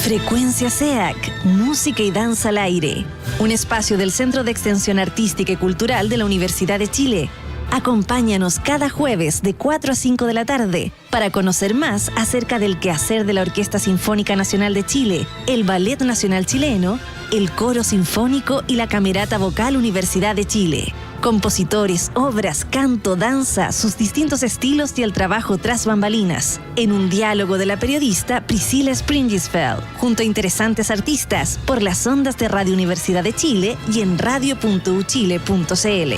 Frecuencia SEAC, música y danza al aire. Un espacio del Centro de Extensión Artística y Cultural de la Universidad de Chile. Acompáñanos cada jueves de 4 a 5 de la tarde para conocer más acerca del quehacer de la Orquesta Sinfónica Nacional de Chile, el Ballet Nacional Chileno, el Coro Sinfónico y la Camerata Vocal Universidad de Chile. Compositores, obras, canto, danza, sus distintos estilos y el trabajo tras bambalinas. En un diálogo de la periodista Priscilla Springisfeld, junto a interesantes artistas, por las ondas de Radio Universidad de Chile y en radio.uchile.cl.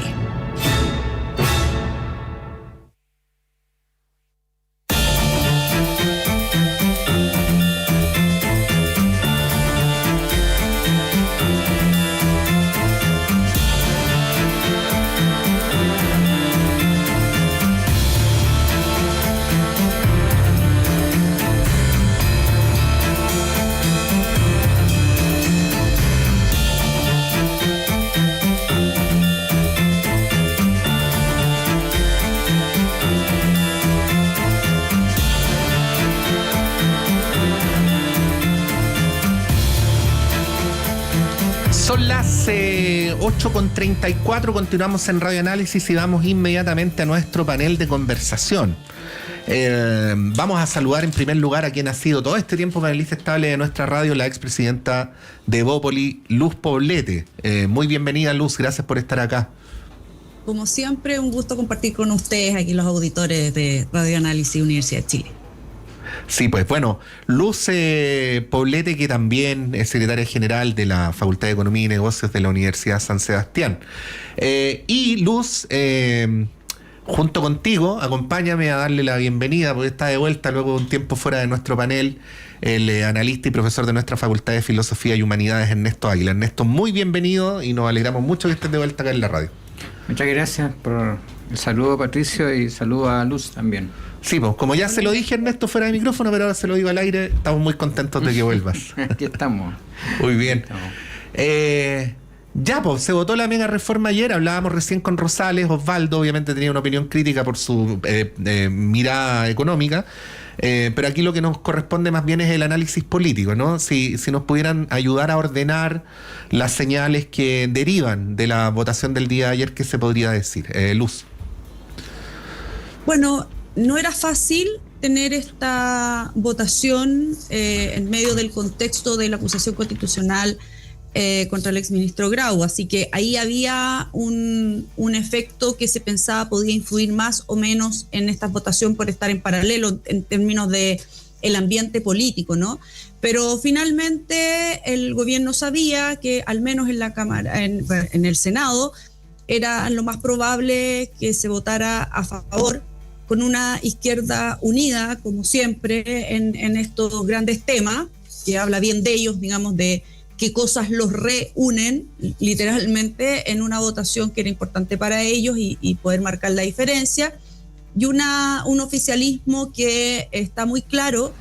Son las 8:34, continuamos en Radio Análisis y vamos inmediatamente a nuestro panel de conversación. Vamos a saludar en primer lugar a quien ha sido todo este tiempo panelista estable de nuestra radio, la expresidenta de Evópoli, Luz Poblete. Muy bienvenida, Luz, gracias por estar acá. Como siempre, un gusto compartir con ustedes aquí los auditores de Radio Análisis Universidad de Chile. Sí, pues bueno, Luz Poblete, que también es secretaria general de la Facultad de Economía y Negocios de la Universidad San Sebastián. Y Luz, junto contigo, acompáñame a darle la bienvenida, porque está de vuelta luego de un tiempo fuera de nuestro panel, el analista y profesor de nuestra Facultad de Filosofía y Humanidades, Ernesto Águila. Ernesto, muy bienvenido y nos alegramos mucho que estés de vuelta acá en la radio. Muchas gracias por el saludo, Patricio, y saludo a Luz también. Sí, pues como ya se lo dije, Ernesto, fuera de micrófono, pero ahora se lo digo al aire, estamos muy contentos de que vuelvas. Aquí estamos. Muy bien. Ya, pues, se votó la mega reforma ayer, hablábamos recién con Rosales, Osvaldo obviamente tenía una opinión crítica por su mirada económica, pero aquí lo que nos corresponde más bien es el análisis político, ¿no? Si nos pudieran ayudar a ordenar las señales que derivan de la votación del día de ayer, ¿qué se podría decir? Luz. Bueno, no era fácil tener esta votación en medio del contexto de la acusación constitucional contra el exministro Grau, así que ahí había un efecto que se pensaba podía influir más o menos en esta votación por estar en paralelo en términos de el ambiente político, ¿no? Pero finalmente el gobierno sabía que al menos en la Cámara, en el Senado, era lo más probable que se votara a favor, con una izquierda unida, como siempre, en estos grandes temas, que habla bien de ellos, digamos, de qué cosas los reúnen literalmente en una votación que era importante para ellos y poder marcar la diferencia, y un oficialismo que está muy claro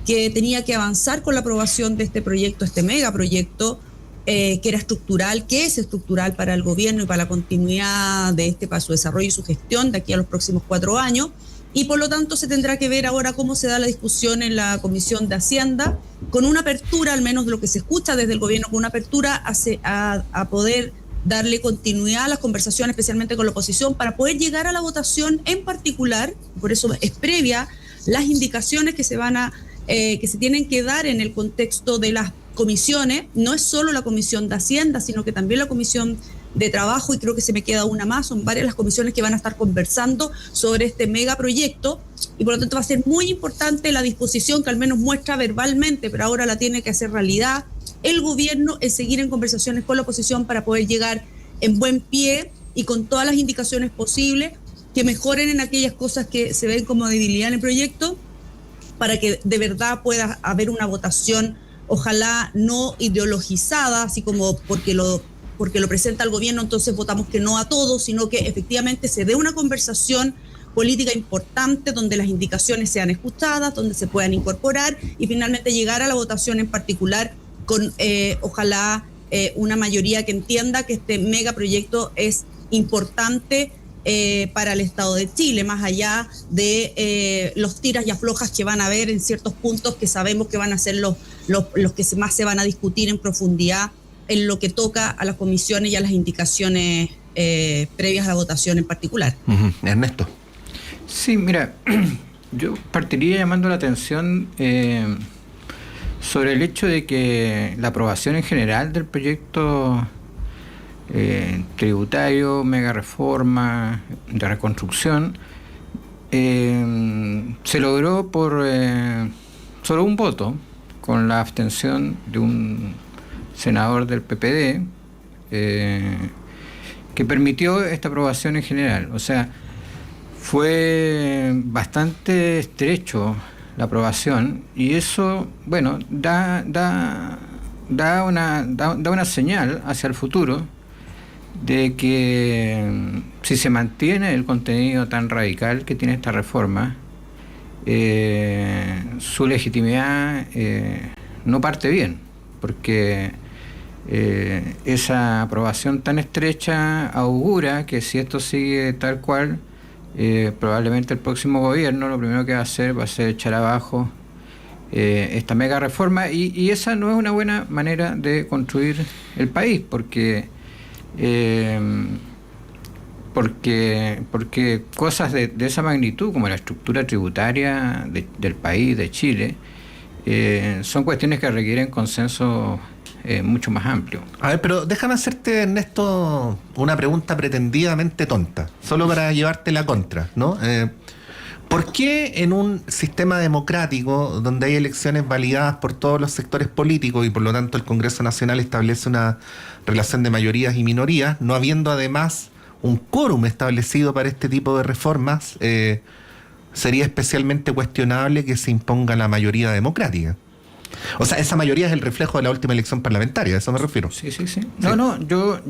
que tenía que avanzar con la aprobación de este proyecto, este megaproyecto, que era estructural, que es estructural para el gobierno y para la continuidad de para su desarrollo y su gestión de aquí a los próximos 4 años, y por lo tanto se tendrá que ver ahora cómo se da la discusión en la Comisión de Hacienda, con una apertura, al menos de lo que se escucha desde el gobierno, con una apertura a poder darle continuidad a las conversaciones, especialmente con la oposición, para poder llegar a la votación en particular. Por eso es previa las indicaciones que se tienen que dar en el contexto de las comisiones. No es solo la Comisión de Hacienda, sino que también la Comisión de Trabajo, y creo que se me queda una más. Son varias las comisiones que van a estar conversando sobre este megaproyecto, y por lo tanto va a ser muy importante la disposición que al menos muestra verbalmente, pero ahora la tiene que hacer realidad el gobierno, en seguir en conversaciones con la oposición para poder llegar en buen pie y con todas las indicaciones posibles que mejoren en aquellas cosas que se ven como debilidad en el proyecto, para que de verdad pueda haber una votación, ojalá no ideologizada, así como porque lo presenta el gobierno, entonces votamos que no a todo, sino que efectivamente se dé una conversación política importante donde las indicaciones sean escuchadas, donde se puedan incorporar y finalmente llegar a la votación en particular con ojalá una mayoría que entienda que este megaproyecto es importante para el Estado de Chile, más allá de los tiras y aflojas que van a haber en ciertos puntos que sabemos que van a ser los que más se van a discutir en profundidad en lo que toca a las comisiones y a las indicaciones previas a la votación en particular. Ernesto. Sí, mira, yo partiría llamando la atención sobre el hecho de que la aprobación en general del proyecto tributario, mega reforma, de reconstrucción, se logró por solo un voto, con la abstención de un senador del PPD, que permitió esta aprobación en general. O sea, fue bastante estrecho la aprobación, y eso, bueno, da una señal hacia el futuro de que si se mantiene el contenido tan radical que tiene esta reforma, su legitimidad no parte bien, porque esa aprobación tan estrecha augura que si esto sigue tal cual, probablemente el próximo gobierno lo primero que va a hacer echar abajo esta mega reforma, y esa no es una buena manera de construir el país, porque cosas de esa magnitud, como la estructura tributaria del país, de Chile, son cuestiones que requieren consenso mucho más amplio. A ver, pero déjame hacerte, Ernesto, una pregunta pretendidamente tonta, solo para llevarte la contra, ¿no? ¿Por qué en un sistema democrático donde hay elecciones validadas por todos los sectores políticos y por lo tanto el Congreso Nacional establece una relación de mayorías y minorías, no habiendo además un quórum establecido para este tipo de reformas, sería especialmente cuestionable que se imponga la mayoría democrática? O sea, esa mayoría es el reflejo de la última elección parlamentaria, a eso me refiero. Sí. No, yo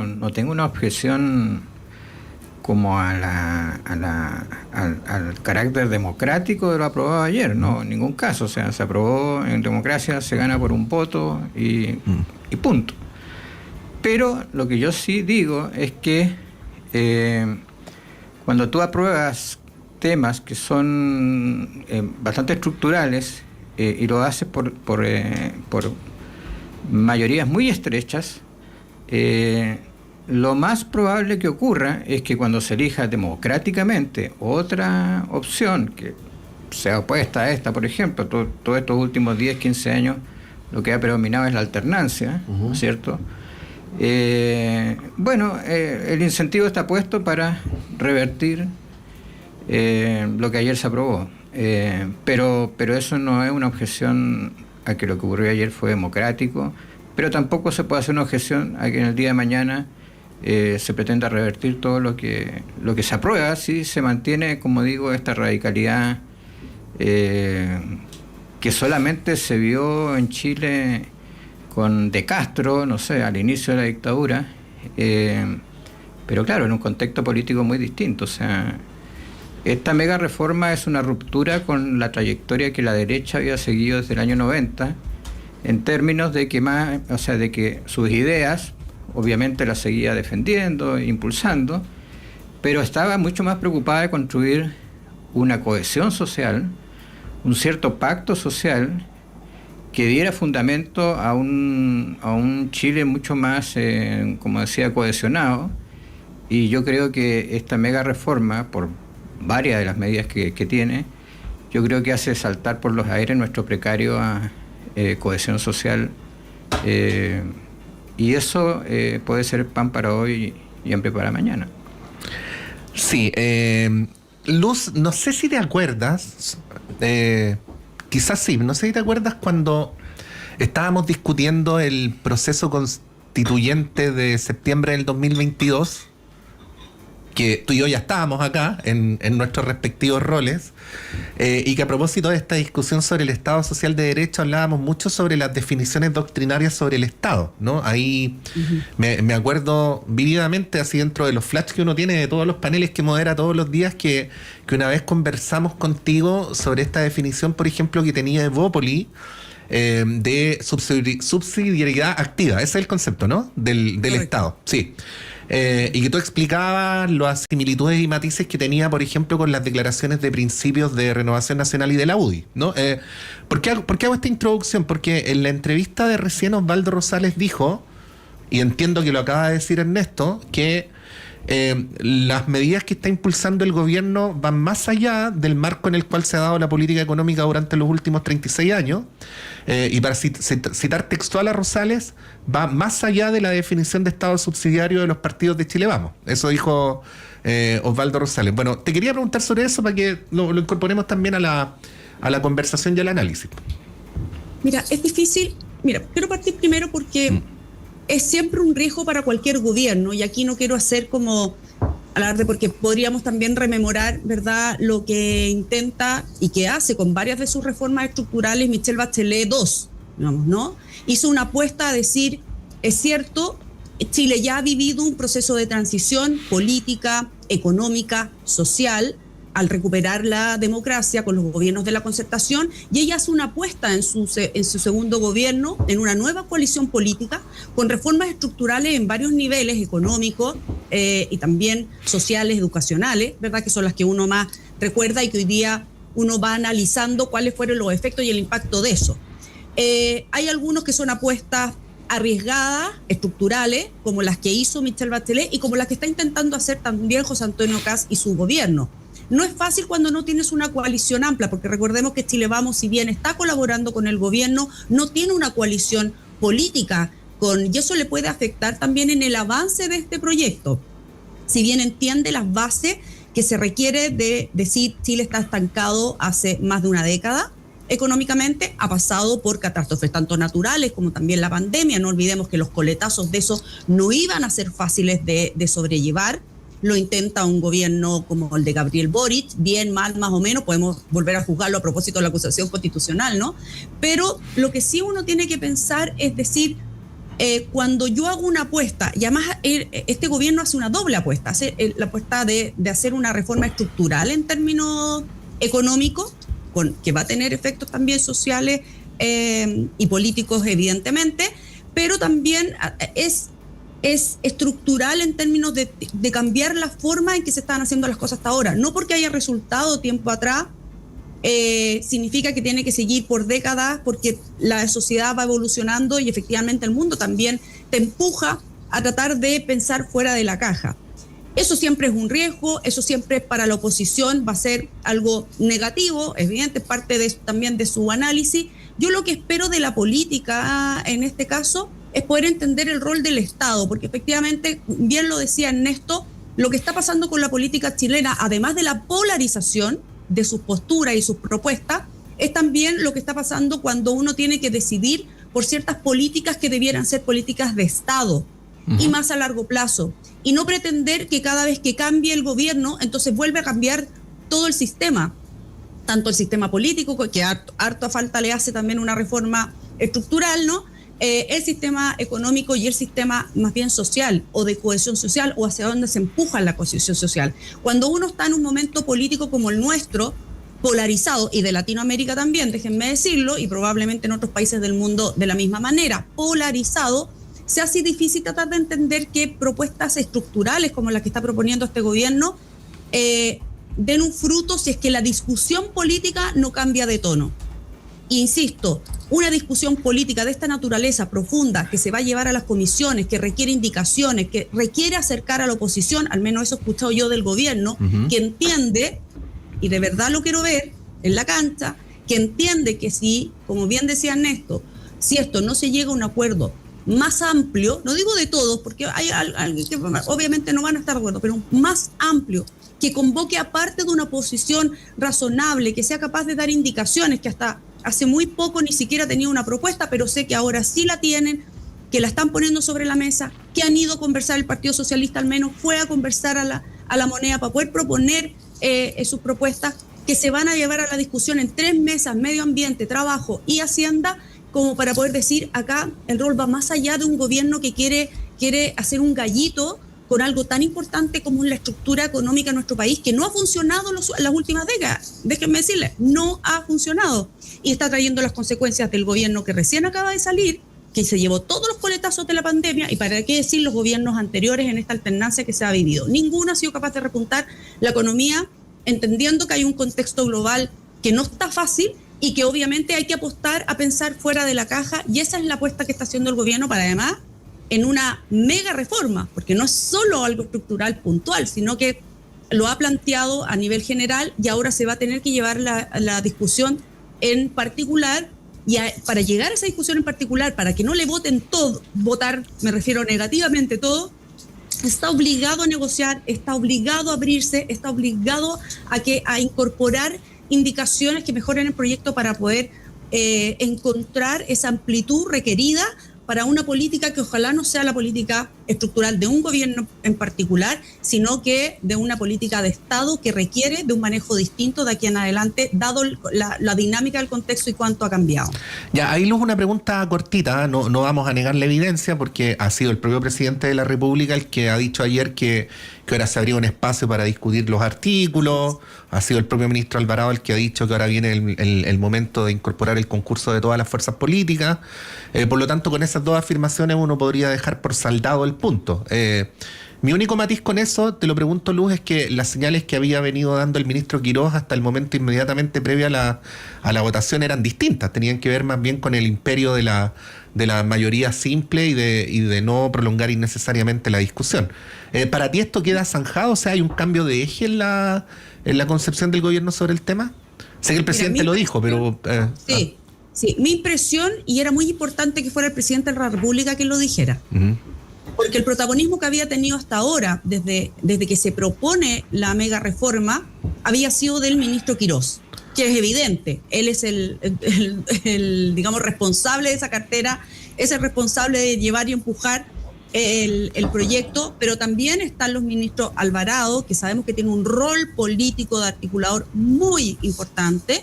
no tengo una objeción como al carácter democrático de lo aprobado ayer, no, en ningún caso. O sea, se aprobó en democracia, se gana por un voto y punto. Pero lo que yo sí digo es que cuando tú apruebas temas que son bastante estructurales, y lo haces por mayorías muy estrechas, lo más probable que ocurra es que cuando se elija democráticamente otra opción que sea opuesta a esta, por ejemplo, todos estos últimos 10, 15 años lo que ha predominado es la alternancia, ¿no es cierto? El incentivo está puesto para revertir lo que ayer se aprobó. Pero eso no es una objeción a que lo que ocurrió ayer fue democrático, pero tampoco se puede hacer una objeción a que en el día de mañana se pretenda revertir todo lo que se aprueba, si se mantiene, como digo, esta radicalidad que solamente se vio en Chile con De Castro, no sé, al inicio de la dictadura, pero claro, en un contexto político muy distinto. O sea, esta mega reforma es una ruptura con la trayectoria que la derecha había seguido desde el año 90, en términos de que sus ideas, obviamente las seguía defendiendo, impulsando, pero estaba mucho más preocupada de construir una cohesión social, un cierto pacto social que diera fundamento a un Chile mucho más, como decía, cohesionado. Y yo creo que esta mega reforma, por varias de las medidas que tiene, yo creo que hace saltar por los aires nuestro precario cohesión social, y eso puede ser pan para hoy y hambre para mañana. Sí, Luz, no sé si te acuerdas, quizás sí, no sé si te acuerdas cuando estábamos discutiendo el proceso constituyente de septiembre del 2022, que tú y yo ya estábamos acá en nuestros respectivos roles, y que a propósito de esta discusión sobre el Estado Social de Derecho hablábamos mucho sobre las definiciones doctrinarias sobre el Estado, ¿no? Ahí me acuerdo vívidamente, así dentro de los flash que uno tiene de todos los paneles que modera todos los días, que una vez conversamos contigo sobre esta definición, por ejemplo, que tenía Evópoli, de subsidiariedad activa. Ese es el concepto, ¿no? Del Estado, sí. y que tú explicabas las similitudes y matices que tenía, por ejemplo, con las declaraciones de principios de Renovación Nacional y de la UDI, ¿no? ¿Por qué hago esta introducción? Porque en la entrevista de recién Osvaldo Rosales dijo, y entiendo que lo acaba de decir Ernesto, que las medidas que está impulsando el gobierno van más allá del marco en el cual se ha dado la política económica durante los últimos 36 años, y para citar textual a Rosales, va más allá de la definición de Estado subsidiario de los partidos de Chile Vamos. Eso dijo Osvaldo Rosales. Bueno, te quería preguntar sobre eso para que lo incorporemos también a la conversación y al análisis. Mira, es difícil. Mira, quiero partir primero porque es siempre un riesgo para cualquier gobierno, y aquí no quiero hacer como alarde, porque podríamos también rememorar, ¿verdad?, lo que intenta y que hace con varias de sus reformas estructurales Michelle Bachelet II, digamos, ¿no? Hizo una apuesta a decir, es cierto, Chile ya ha vivido un proceso de transición política, económica, social, al recuperar la democracia con los gobiernos de la Concertación, y ella hace una apuesta en su segundo gobierno, en una nueva coalición política, con reformas estructurales en varios niveles, económicos y también sociales, educacionales, ¿verdad?, que son las que uno más recuerda y que hoy día uno va analizando cuáles fueron los efectos y el impacto de eso. Hay algunos que son apuestas arriesgadas, estructurales, como las que hizo Michelle Bachelet y como las que está intentando hacer también José Antonio Kast y su gobierno. No es fácil cuando no tienes una coalición amplia, porque recordemos que Chile Vamos, si bien está colaborando con el gobierno, no tiene una coalición política, y eso le puede afectar también en el avance de este proyecto. Si bien entiende las bases que se requiere de decir Chile está estancado hace más de una década, económicamente ha pasado por catástrofes tanto naturales como también la pandemia. No olvidemos que los coletazos de eso no iban a ser fáciles de sobrellevar. Lo intenta un gobierno como el de Gabriel Boric, bien, mal, más o menos, podemos volver a juzgarlo a propósito de la acusación constitucional, ¿no? Pero lo que sí uno tiene que pensar es decir, cuando yo hago una apuesta, y además este gobierno hace una doble apuesta, hace la apuesta de hacer una reforma estructural en términos económicos, que va a tener efectos también sociales y políticos, evidentemente, pero también es estructural en términos de cambiar la forma en que se están haciendo las cosas hasta ahora. No porque haya resultado tiempo atrás, significa que tiene que seguir por décadas, porque la sociedad va evolucionando y efectivamente el mundo también te empuja a tratar de pensar fuera de la caja. Eso siempre es un riesgo, eso siempre para la oposición va a ser algo negativo, evidente, es parte también de su análisis. Yo lo que espero de la política en este caso es poder entender el rol del Estado, porque efectivamente, bien lo decía Ernesto, lo que está pasando con la política chilena, además de la polarización de sus posturas y sus propuestas, es también lo que está pasando cuando uno tiene que decidir por ciertas políticas que debieran ser políticas de Estado y más a largo plazo, y no pretender que cada vez que cambie el gobierno, entonces vuelve a cambiar todo el sistema, tanto el sistema político, que harta falta le hace también una reforma estructural, ¿no? El sistema económico y el sistema más bien social o de cohesión social, o hacia dónde se empuja la cohesión social. Cuando uno está en un momento político como el nuestro, polarizado, y de Latinoamérica también, déjenme decirlo, y probablemente en otros países del mundo de la misma manera, polarizado, se hace difícil tratar de entender que propuestas estructurales como las que está proponiendo este gobierno den un fruto si es que la discusión política no cambia de tono. Insisto, una discusión política de esta naturaleza profunda que se va a llevar a las comisiones, que requiere indicaciones, que requiere acercar a la oposición, al menos eso he escuchado yo del gobierno, que entiende, y de verdad lo quiero ver en la cancha, que entiende que si, como bien decía Ernesto, si esto no se llega a un acuerdo más amplio, no digo de todos, porque hay alguien que obviamente no van a estar de acuerdo, pero más amplio, que convoque aparte de una oposición razonable, que sea capaz de dar indicaciones, que hasta hace muy poco ni siquiera tenía una propuesta, pero sé que ahora sí la tienen, que la están poniendo sobre la mesa, que han ido a conversar, el Partido Socialista al menos fue a conversar a la Moneda para poder proponer sus propuestas, que se van a llevar a la discusión en 3 mesas, medio ambiente, trabajo y hacienda, como para poder decir, acá el rol va más allá de un gobierno que quiere hacer un gallito con algo tan importante como la estructura económica en nuestro país, que no ha funcionado en las últimas décadas. Déjenme decirles, no ha funcionado. Y está trayendo las consecuencias del gobierno que recién acaba de salir, que se llevó todos los coletazos de la pandemia, y para qué decir los gobiernos anteriores en esta alternancia que se ha vivido. Ninguno ha sido capaz de repuntar la economía, entendiendo que hay un contexto global que no está fácil y que obviamente hay que apostar a pensar fuera de la caja, y esa es la apuesta que está haciendo el gobierno para, además, en una mega reforma, porque no es solo algo estructural puntual, sino que lo ha planteado a nivel general, y ahora se va a tener que llevar la discusión en particular. Y para llegar a esa discusión en particular, para que no le voten todo, votar, me refiero negativamente todo, está obligado a negociar, está obligado a abrirse, está obligado a incorporar indicaciones que mejoren el proyecto para poder encontrar esa amplitud requerida para una política que ojalá no sea la política estructural de un gobierno en particular, sino que de una política de Estado que requiere de un manejo distinto de aquí en adelante, dado la dinámica del contexto y cuánto ha cambiado. Ya, ahí Luz, una pregunta cortita, no vamos a negar la evidencia, porque ha sido el propio presidente de la República el que ha dicho ayer que ahora se abría un espacio para discutir los artículos, ha sido el propio ministro Alvarado el que ha dicho que ahora viene el momento de incorporar el concurso de todas las fuerzas políticas. Por lo tanto, con esas dos afirmaciones uno podría dejar por saldado el punto. Mi único matiz con eso, te lo pregunto, Luz, es que las señales que había venido dando el ministro Quirós hasta el momento inmediatamente previo a la votación eran distintas, tenían que ver más bien con el imperio de la mayoría simple y de no prolongar innecesariamente la discusión. ¿Para ti esto queda zanjado? O sea, ¿hay un cambio de eje en la concepción del gobierno sobre el tema? Sé que el presidente lo dijo, pero... Sí, mi impresión, y era muy importante que fuera el presidente de la República quien lo dijera, porque el protagonismo que había tenido hasta ahora, desde que se propone la mega reforma, había sido del ministro Quirós, que es evidente, él es el digamos, responsable de esa cartera, es el responsable de llevar y empujar el proyecto, pero también están los ministros Alvarado, que sabemos que tiene un rol político de articulador muy importante,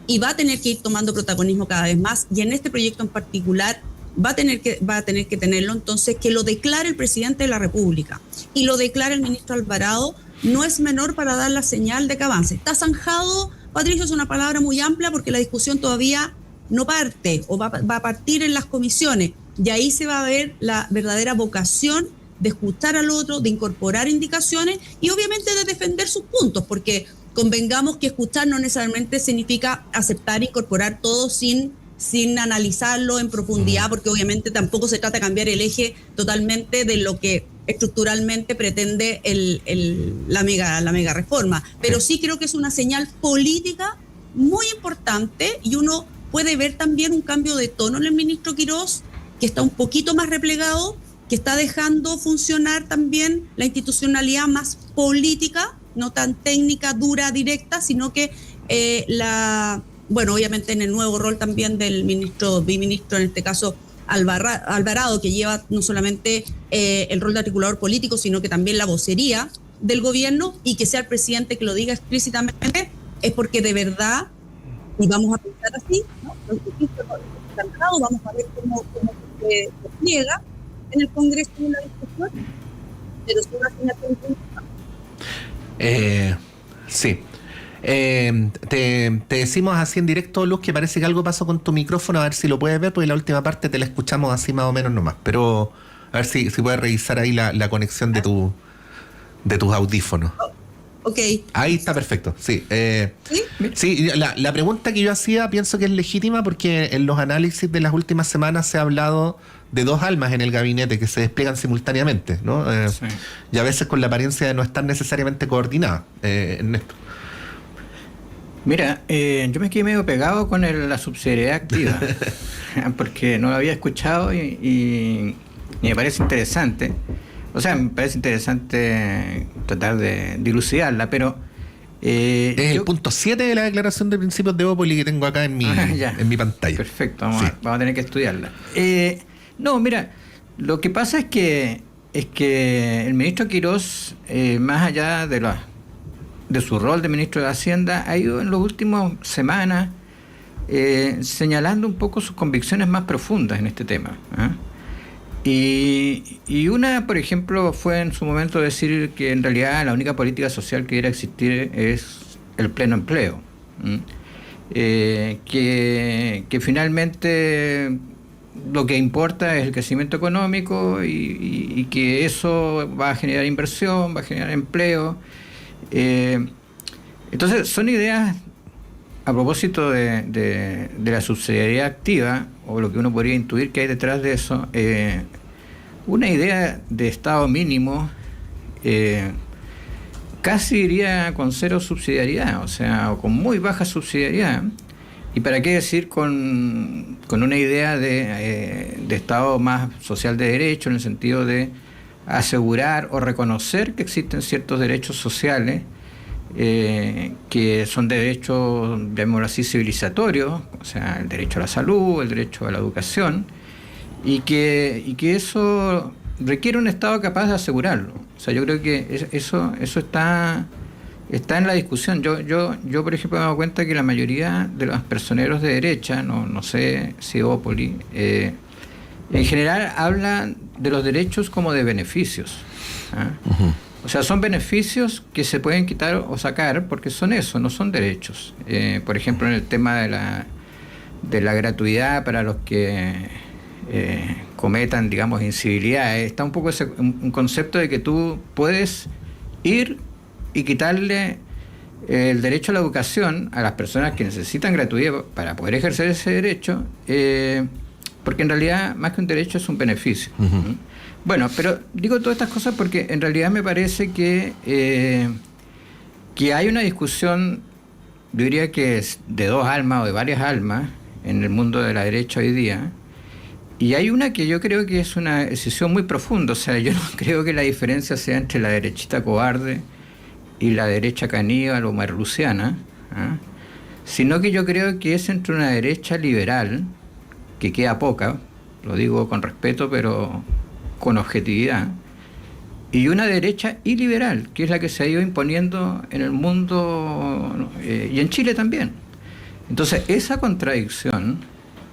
y va a tener que ir tomando protagonismo cada vez más, y en este proyecto en particular va a tener que tenerlo. Entonces, que lo declare el presidente de la República y lo declare el ministro Alvarado no es menor para dar la señal de que avance. Está zanjado, Patricio, es una palabra muy amplia porque la discusión todavía no parte, o va a partir en las comisiones, y ahí se va a ver la verdadera vocación de escuchar al otro, de incorporar indicaciones y obviamente de defender sus puntos, porque convengamos que escuchar no necesariamente significa aceptar e incorporar todo sin analizarlo en profundidad, porque obviamente tampoco se trata de cambiar el eje totalmente de lo que estructuralmente pretende la mega reforma. Pero sí creo que es una señal política muy importante, y uno puede ver también un cambio de tono en el ministro Quirós, que está un poquito más replegado, que está dejando funcionar también la institucionalidad más política, no tan técnica, dura, directa, sino que obviamente en el nuevo rol también del biministro, en este caso Alvarado, que lleva no solamente el rol de articulador político, sino que también la vocería del gobierno, y que sea el presidente que lo diga explícitamente, es porque de verdad, y vamos a pensar así, ¿no? Vamos a ver cómo se pliega en el Congreso de la discusión, pero es una asignación importante. Sí. Te decimos así en directo, Luz, que parece que algo pasó con tu micrófono, a ver si lo puedes ver, porque la última parte te la escuchamos así más o menos nomás, pero a ver si puedes revisar ahí la conexión de tus audífonos. Ok. Ahí está perfecto, sí. ¿Sí? Sí, la pregunta que yo hacía pienso que es legítima, porque en los análisis de las últimas semanas se ha hablado de dos almas en el gabinete que se despliegan simultáneamente, ¿no? Sí. Y a veces con la apariencia de no estar necesariamente coordinadas, Ernesto. Mira, yo me quedé medio pegado con la subsidiariedad activa, porque no lo había escuchado y me parece interesante. O sea, me parece interesante tratar de dilucidarla, pero... es el punto 7 de la Declaración de Principios de Bópoli que tengo acá en mi pantalla. Perfecto, vamos a tener que estudiarla. No, mira, lo que pasa es que el ministro Quirós, más allá de su rol de ministro de Hacienda, ha ido en las últimas semanas señalando un poco sus convicciones más profundas en este tema, Y una, por ejemplo, fue en su momento decir que en realidad la única política social que debería existir es el pleno empleo. Que finalmente lo que importa es el crecimiento económico y que eso va a generar inversión, va a generar empleo. Entonces, son ideas, a propósito de la subsidiariedad activa, o lo que uno podría intuir que hay detrás de eso, una idea de Estado mínimo, casi diría con cero subsidiariedad, o sea, o con muy baja subsidiariedad. Y para qué decir con una idea de Estado más social de derecho, en el sentido de asegurar o reconocer que existen ciertos derechos sociales que son derechos, llamémoslo así, civilizatorios, o sea, el derecho a la salud, el derecho a la educación, y que eso requiere un Estado capaz de asegurarlo. O sea, yo creo que eso está en la discusión. Yo por ejemplo, me he dado cuenta que la mayoría de los personeros de derecha, no sé si Opoli, en general hablan de los derechos como de beneficios. Uh-huh. O sea, son beneficios que se pueden quitar o sacar porque son eso, no son derechos. Por ejemplo, en el tema de la gratuidad para los que cometan, digamos, incivilidades, está un poco un concepto de que tú puedes ir y quitarle el derecho a la educación a las personas que necesitan gratuidad para poder ejercer ese derecho, porque en realidad más que un derecho es un beneficio. Uh-huh. Bueno, pero digo todas estas cosas porque en realidad me parece que hay una discusión, yo diría que es de dos almas o de varias almas en el mundo de la derecha hoy día, y hay una que yo creo que es una decisión muy profunda. O sea, yo no creo que la diferencia sea entre la derechita cobarde y la derecha caníbal o merluciana, sino que yo creo que es entre una derecha liberal, que queda poca, lo digo con respeto pero con objetividad, y una derecha iliberal, que es la que se ha ido imponiendo en el mundo y en Chile también. Entonces, esa contradicción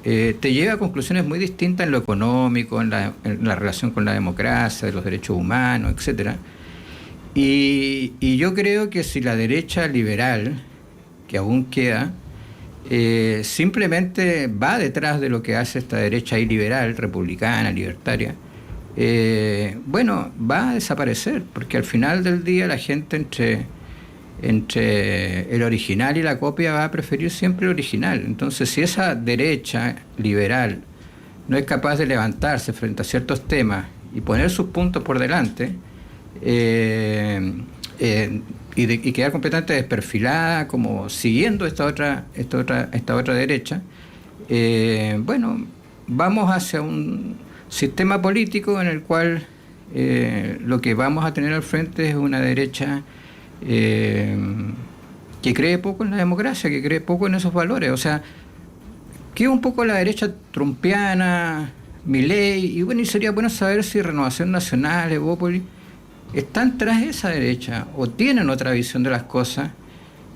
te lleva a conclusiones muy distintas en lo económico, en la relación con la democracia, de los derechos humanos, etcétera. Y yo creo que si la derecha liberal, que aún queda, simplemente va detrás de lo que hace esta derecha iliberal, republicana, libertaria, bueno, va a desaparecer, porque al final del día la gente entre el original y la copia va a preferir siempre el original. Entonces, si esa derecha liberal no es capaz de levantarse frente a ciertos temas y poner sus puntos por delante, y quedar completamente desperfilada, como siguiendo esta otra derecha, bueno, vamos hacia un sistema político en el cual lo que vamos a tener al frente es una derecha que cree poco en la democracia, que cree poco en esos valores. O sea, que un poco la derecha trumpiana, Milei, y bueno, y sería bueno saber si Renovación Nacional, Evópolis, están tras esa derecha o tienen otra visión de las cosas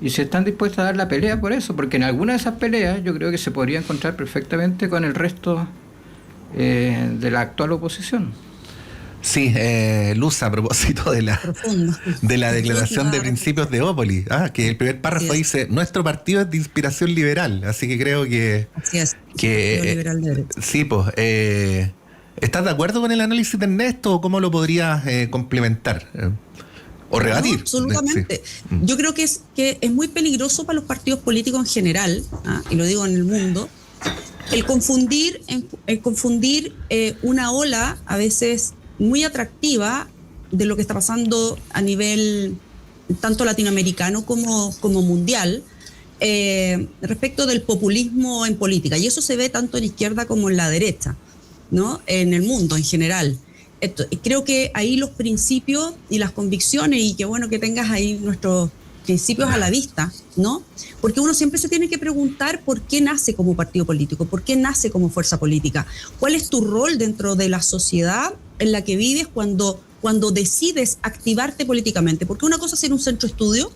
y se están dispuestos a dar la pelea por eso, porque en alguna de esas peleas yo creo que se podría encontrar perfectamente con el resto de la actual oposición. Sí, Luz, a propósito de la declaración de principios de Opoli, que el primer párrafo dice: nuestro partido es de inspiración liberal, así que creo que... Así es, liberal de derecha. Sí, pues... ¿estás de acuerdo con el análisis de Ernesto o cómo lo podrías complementar o rebatir? No, absolutamente. Sí. Yo creo que es muy peligroso para los partidos políticos en general, y lo digo en el mundo, el confundir una ola a veces muy atractiva de lo que está pasando a nivel tanto latinoamericano como mundial, respecto del populismo en política. Y eso se ve tanto en la izquierda como en la derecha, ¿no? En el mundo en general. Creo que ahí los principios y las convicciones, y qué bueno que tengas ahí nuestros principios a la vista, ¿no? Porque uno siempre se tiene que preguntar por qué nace como partido político, por qué nace como fuerza política, cuál es tu rol dentro de la sociedad en la que vives cuando decides activarte políticamente. Porque una cosa es ser un centro de estudio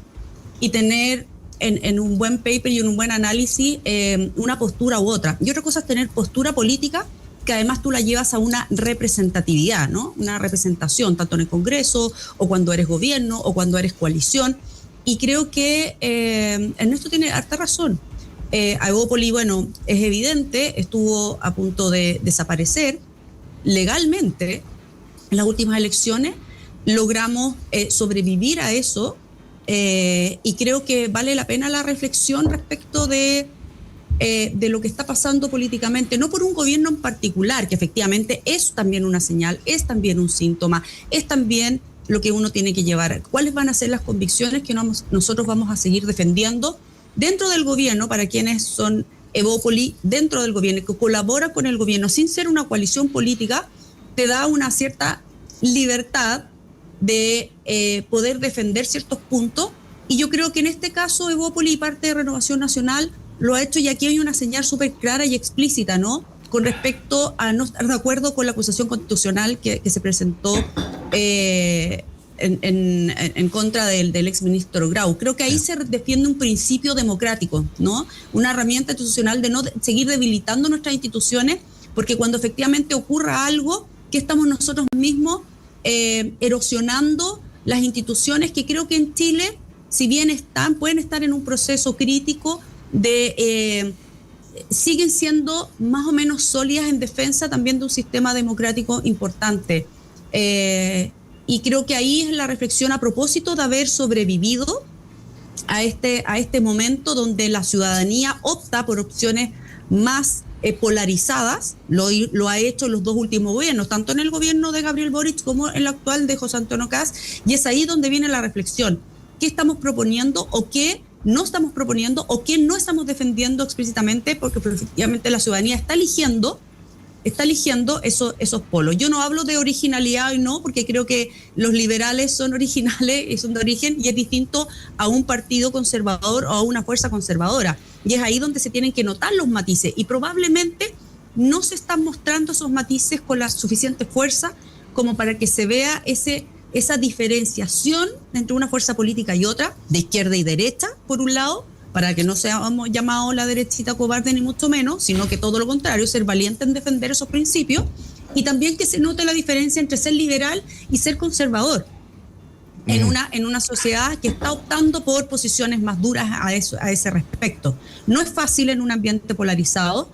y tener en un buen paper y en un buen análisis una postura u otra, y otra cosa es tener postura política que además tú la llevas a una representatividad, ¿no? Una representación, tanto en el Congreso, o cuando eres gobierno, o cuando eres coalición. Y creo que Ernesto tiene harta razón. A Evópoli, bueno, es evidente, estuvo a punto de desaparecer legalmente en las últimas elecciones. Logramos sobrevivir a eso y creo que vale la pena la reflexión respecto de lo que está pasando políticamente, no por un gobierno en particular, que efectivamente es también una señal, es también un síntoma, es también lo que uno tiene que llevar. ¿Cuáles van a ser las convicciones que nosotros vamos a seguir defendiendo dentro del gobierno para quienes son Evópoli dentro del gobierno, que colabora con el gobierno sin ser una coalición política? Te da una cierta libertad de poder defender ciertos puntos, y yo creo que en este caso Evópoli y parte de Renovación Nacional lo ha hecho, y aquí hay una señal súper clara y explícita, ¿no?, con respecto a no estar de acuerdo con la acusación constitucional que se presentó en contra del exministro Grau. Creo que ahí se defiende un principio democrático, ¿no?, una herramienta institucional de no seguir debilitando nuestras instituciones, porque cuando efectivamente ocurra algo, que estamos nosotros mismos erosionando las instituciones que creo que en Chile, si bien pueden estar en un proceso crítico siguen siendo más o menos sólidas en defensa también de un sistema democrático importante. Y creo que ahí es la reflexión a propósito de haber sobrevivido a este momento donde la ciudadanía opta por opciones más polarizadas. Lo ha hecho en los dos últimos gobiernos, tanto en el gobierno de Gabriel Boric como en el actual de José Antonio Kast, y es ahí donde viene la reflexión. ¿Qué estamos proponiendo o qué no estamos proponiendo o qué no estamos defendiendo explícitamente? Porque efectivamente la ciudadanía está eligiendo esos polos. Yo no hablo de originalidad y no, porque creo que los liberales son originales y son de origen, y es distinto a un partido conservador o a una fuerza conservadora. Y es ahí donde se tienen que notar los matices, y probablemente no se están mostrando esos matices con la suficiente fuerza como para que se vea esa diferenciación entre una fuerza política y otra, de izquierda y derecha, por un lado, para que no seamos llamados la derechita cobarde ni mucho menos, sino que todo lo contrario, ser valiente en defender esos principios, y también que se note la diferencia entre ser liberal y ser conservador en una sociedad que está optando por posiciones más duras a ese respecto. No es fácil en un ambiente polarizado.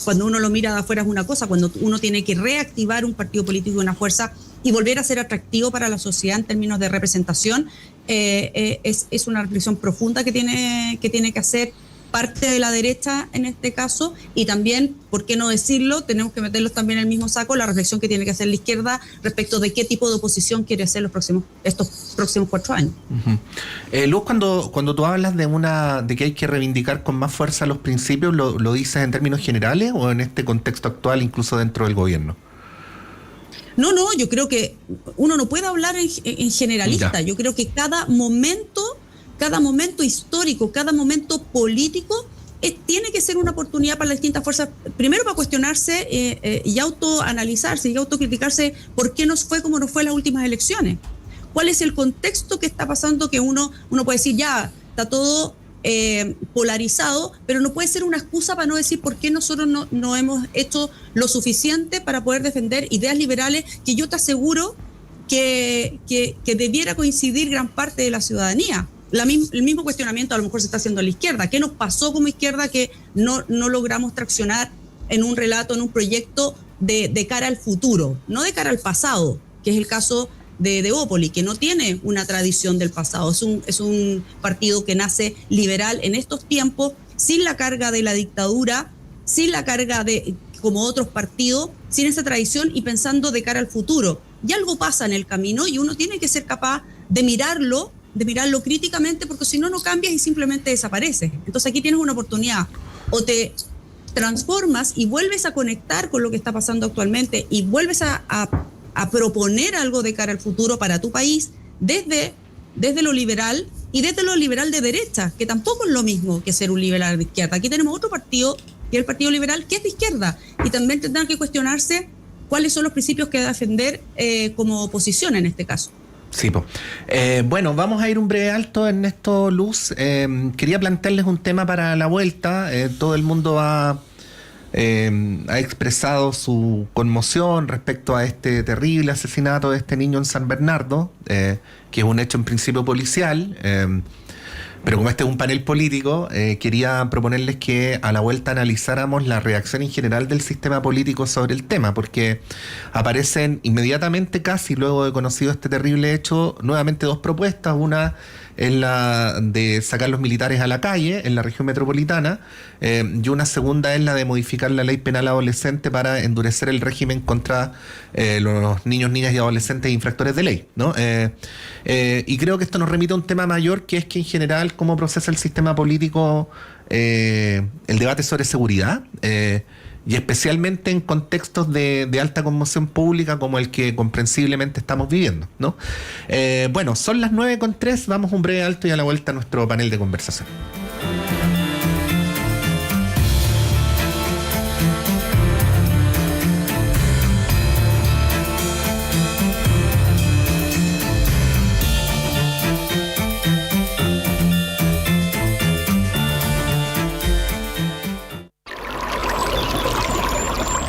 Cuando uno lo mira de afuera es una cosa, cuando uno tiene que reactivar un partido político y una fuerza y volver a ser atractivo para la sociedad en términos de representación, es una reflexión profunda que tiene que hacer parte de la derecha en este caso, y también, ¿por qué no decirlo?, tenemos que meterlos también en el mismo saco, la reflexión que tiene que hacer la izquierda respecto de qué tipo de oposición quiere hacer estos próximos 4 años. Uh-huh. Luz, cuando tú hablas de que hay que reivindicar con más fuerza los principios, ¿lo dices en términos generales o en este contexto actual, incluso dentro del gobierno? No, yo creo que uno no puede hablar en generalista. Ya. Yo creo que cada momento histórico, cada momento político tiene que ser una oportunidad para las distintas fuerzas, primero para cuestionarse y autoanalizarse y autocriticarse por qué nos fue como nos fue en las últimas elecciones. ¿Cuál es el contexto que está pasando? Que uno puede decir, ya, está todo polarizado, pero no puede ser una excusa para no decir por qué nosotros no hemos hecho lo suficiente para poder defender ideas liberales que yo te aseguro que debiera coincidir gran parte de la ciudadanía. El mismo cuestionamiento a lo mejor se está haciendo a la izquierda. ¿Qué nos pasó como izquierda que no logramos traccionar en un relato, en un proyecto de cara al futuro, no de cara al pasado, que es el caso de Evópoli, que no tiene una tradición del pasado? Es un partido que nace liberal en estos tiempos, sin la carga de la dictadura, sin la carga de, como otros partidos, sin esa tradición y pensando de cara al futuro. Y algo pasa en el camino y uno tiene que ser capaz de mirarlo críticamente, porque si no cambias y simplemente desapareces. Entonces aquí tienes una oportunidad, o te transformas y vuelves a conectar con lo que está pasando actualmente y vuelves a proponer algo de cara al futuro para tu país desde lo liberal, y desde lo liberal de derecha, que tampoco es lo mismo que ser un liberal de izquierda. Aquí tenemos otro partido, que es el Partido Liberal, que es de izquierda, y también tendrán que cuestionarse cuáles son los principios que defender como oposición en este caso. Sí, bueno, vamos a ir un breve alto, Ernesto, Luz. Quería plantearles un tema para la vuelta. Todo el mundo ha expresado su conmoción respecto a este terrible asesinato de este niño en San Bernardo, que es un hecho en principio policial, Pero como este es un panel político, quería proponerles que a la vuelta analizáramos la reacción en general del sistema político sobre el tema, porque aparecen inmediatamente, casi luego de conocido este terrible hecho, nuevamente dos propuestas. Una es la de sacar los militares a la calle en la región metropolitana, y una segunda es la de modificar la ley penal adolescente para endurecer el régimen contra los niños, niñas y adolescentes infractores de ley, ¿no? Y creo que esto nos remite a un tema mayor, que es que en general cómo procesa el sistema político el debate sobre seguridad, y especialmente en contextos de alta conmoción pública como el que comprensiblemente estamos viviendo, ¿no? Bueno, son las 9:03, vamos a un breve alto y a la vuelta a nuestro panel de conversación.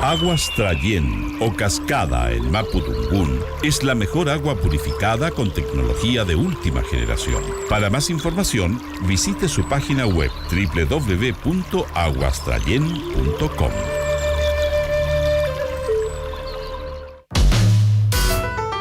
Aguas Trayén o Cascada en Mapudungún es la mejor agua purificada con tecnología de última generación. Para más información, visite su página web www.aguastrayen.com.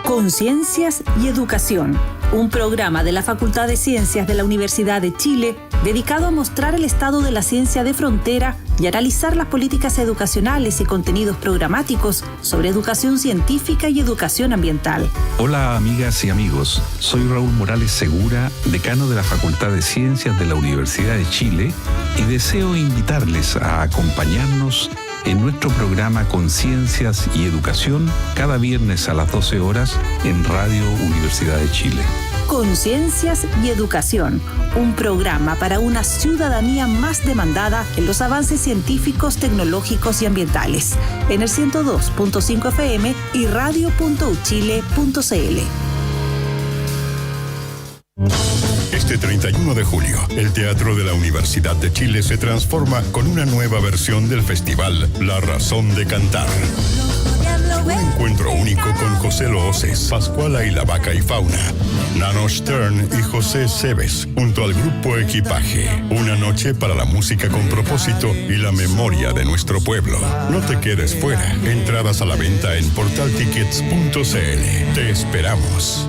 Conciencias y Educación, un programa de la Facultad de Ciencias de la Universidad de Chile dedicado a mostrar el estado de la ciencia de frontera y analizar las políticas educacionales y contenidos programáticos sobre educación científica y educación ambiental. Hola amigas y amigos, soy Raúl Morales Segura, decano de la Facultad de Ciencias de la Universidad de Chile, y deseo invitarles a acompañarnos en nuestro programa Conciencias y Educación cada viernes a las 12 horas en Radio Universidad de Chile. Conciencias y Educación, un programa para una ciudadanía más demandada en los avances científicos, tecnológicos y ambientales, en el 102.5 FM y radio.uchile.cl. Este 31 de julio, el Teatro de la Universidad de Chile se transforma con una nueva versión del festival La Razón de Cantar. Un encuentro único con José Looses, Pascuala y la Vaca y Fauna, Nano Stern y José Cebes, junto al grupo Equipaje. Una noche para la música con propósito y la memoria de nuestro pueblo. No te quedes fuera. Entradas a la venta en portaltickets.cl. Te esperamos.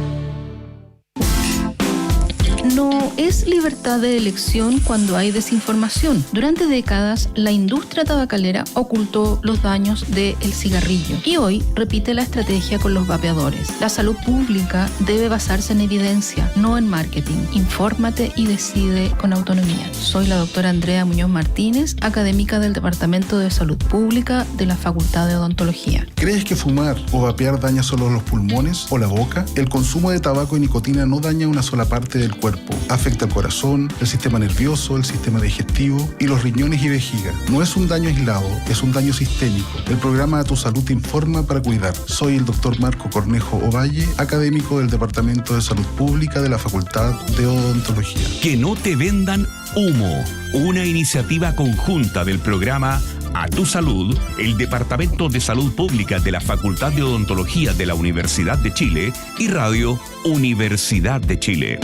No es libertad de elección cuando hay desinformación. Durante décadas, la industria tabacalera ocultó los daños del cigarrillo y hoy repite la estrategia con los vapeadores. La salud pública debe basarse en evidencia, no en marketing. Infórmate y decide con autonomía. Soy la doctora Andrea Muñoz Martínez, académica del Departamento de Salud Pública de la Facultad de Odontología. ¿Crees que fumar o vapear daña solo los pulmones o la boca? El consumo de tabaco y nicotina no daña una sola parte del cuerpo. Afecta al corazón, el sistema nervioso, el sistema digestivo y los riñones y vejiga. No es un daño aislado, es un daño sistémico. El programa A Tu Salud te informa para cuidar. Soy el doctor Marco Cornejo Ovalle, académico del Departamento de Salud Pública de la Facultad de Odontología. Que no te vendan humo. Una iniciativa conjunta del programa A Tu Salud, el Departamento de Salud Pública de la Facultad de Odontología de la Universidad de Chile y Radio Universidad de Chile.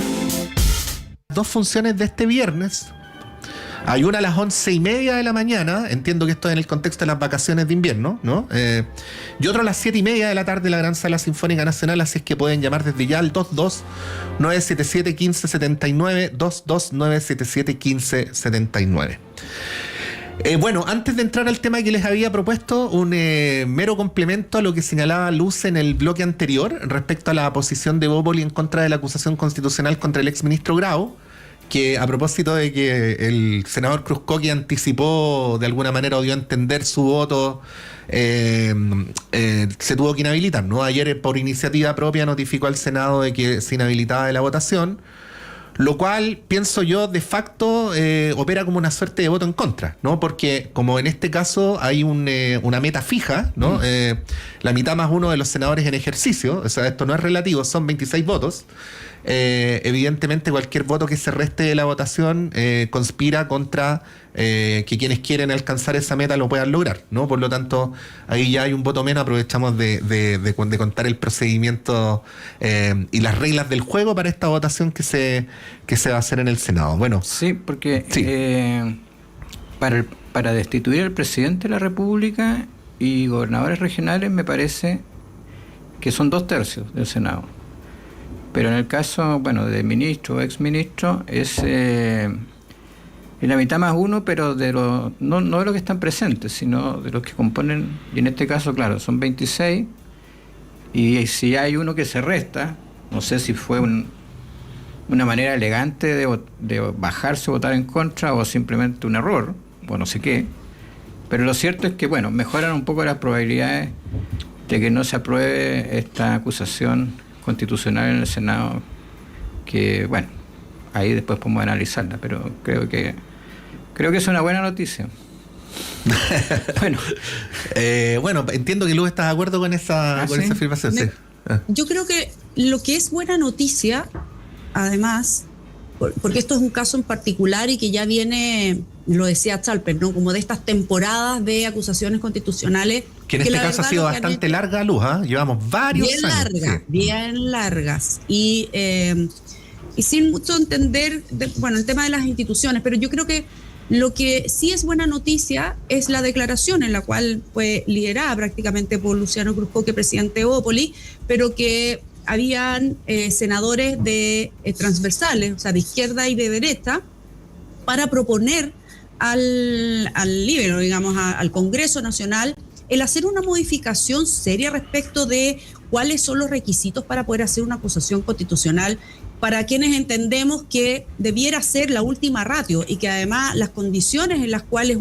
Dos funciones de este viernes. Hay una a las 11:30 de la mañana, entiendo que esto es en el contexto de las vacaciones de invierno, ¿no? Y otro a las 7:30 de la tarde en la Gran Sala Sinfónica Nacional, así es que pueden llamar desde ya al 22-977-1579, 22-977-1579. Bueno, antes de entrar al tema que les había propuesto, un mero complemento a lo que señalaba Luz en el bloque anterior respecto a la posición de Bópoli en contra de la acusación constitucional contra el exministro Grau, que a propósito de que el senador Cruzcoqui anticipó de alguna manera o dio a entender su voto, se tuvo que inhabilitar, ¿no? Ayer, por iniciativa propia, notificó al Senado de que se inhabilitaba de la votación, lo cual, pienso yo, de facto opera como una suerte de voto en contra, ¿no? Porque como en este caso hay una meta fija, ¿no? La mitad más uno de los senadores en ejercicio, o sea, esto no es relativo, son 26 votos. evidentemente cualquier voto que se reste de la votación conspira contra que quienes quieren alcanzar esa meta lo puedan lograr, ¿no? Por lo tanto, ahí ya hay un voto menos. Aprovechamos de contar el procedimiento y las reglas del juego para esta votación que se va a hacer en el Senado. Bueno, sí, porque para destituir al presidente de la República y gobernadores regionales me parece que son 2/3 del Senado. Pero en el caso, bueno, de ministro o exministro es la mitad más uno, pero no de los que están presentes, sino de los que componen, y en este caso, claro, son 26, y si hay uno que se resta, no sé si fue una manera elegante de bajarse o votar en contra, o simplemente un error, o no sé qué, pero lo cierto es que, bueno, mejoran un poco las probabilidades de que no se apruebe esta acusación constitucional en el Senado, que, bueno, ahí después podemos analizarla, pero creo que es una buena noticia. Bueno, entiendo que Luz está de acuerdo con esa afirmación. Sí. Yo creo que lo que es buena noticia, además, porque esto es un caso en particular y que ya viene, lo decía Chalper, ¿no? Como de estas temporadas de acusaciones constitucionales. Que en este caso ha sido bastante larga, Luz, ¿eh? Llevamos varios años. Bien largas. Y sin mucho entender, el tema de las instituciones, pero yo creo que lo que sí es buena noticia es la declaración en la cual fue liderada prácticamente por Luciano Cruzcoque, presidente de Evópolis, pero que habían senadores transversales, o sea, de izquierda y de derecha, para proponer al Líbero, digamos, al Congreso Nacional, el hacer una modificación seria respecto de cuáles son los requisitos para poder hacer una acusación constitucional, para quienes entendemos que debiera ser la última ratio y que además las condiciones en las cuales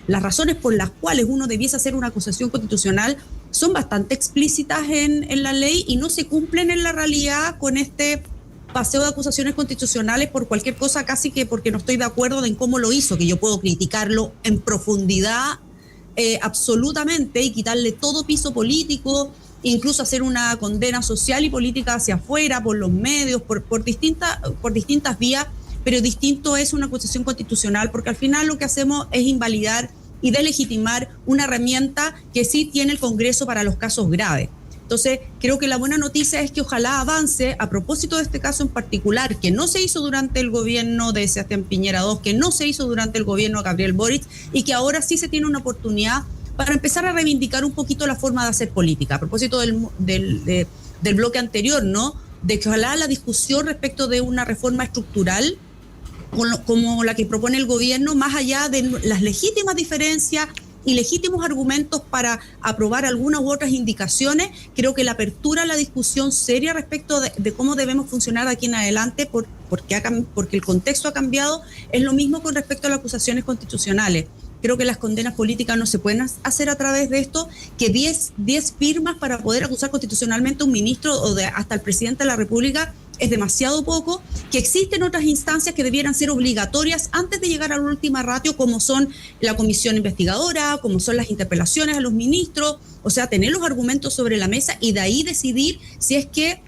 las razones por las cuales uno debiese hacer una acusación constitucional son bastante explícitas en la ley y no se cumplen en la realidad con este paseo de acusaciones constitucionales por cualquier cosa, casi que porque no estoy de acuerdo en cómo lo hizo, que yo puedo criticarlo en profundidad absolutamente y quitarle todo piso político, incluso hacer una condena social y política hacia afuera, por los medios, por distintas vías, pero distinto es una acusación constitucional, porque al final lo que hacemos es invalidar y delegitimar una herramienta que sí tiene el Congreso para los casos graves. Entonces, creo que la buena noticia es que ojalá avance a propósito de este caso en particular, que no se hizo durante el gobierno de Sebastián Piñera II, que no se hizo durante el gobierno de Gabriel Boric, y que ahora sí se tiene una oportunidad para empezar a reivindicar un poquito la forma de hacer política. A propósito del bloque anterior, ¿no? De que ojalá la discusión respecto de una reforma estructural como la que propone el gobierno, más allá de las legítimas diferencias y legítimos argumentos para aprobar algunas u otras indicaciones, creo que la apertura a la discusión seria respecto de cómo debemos funcionar de aquí en adelante, porque el contexto ha cambiado, es lo mismo con respecto a las acusaciones constitucionales. Creo que las condenas políticas no se pueden hacer a través de esto, que 10 firmas para poder acusar constitucionalmente a un ministro o hasta el presidente de la República es demasiado poco, que existen otras instancias que debieran ser obligatorias antes de llegar a la última ratio, como son la comisión investigadora, como son las interpelaciones a los ministros, o sea, tener los argumentos sobre la mesa y de ahí decidir si es que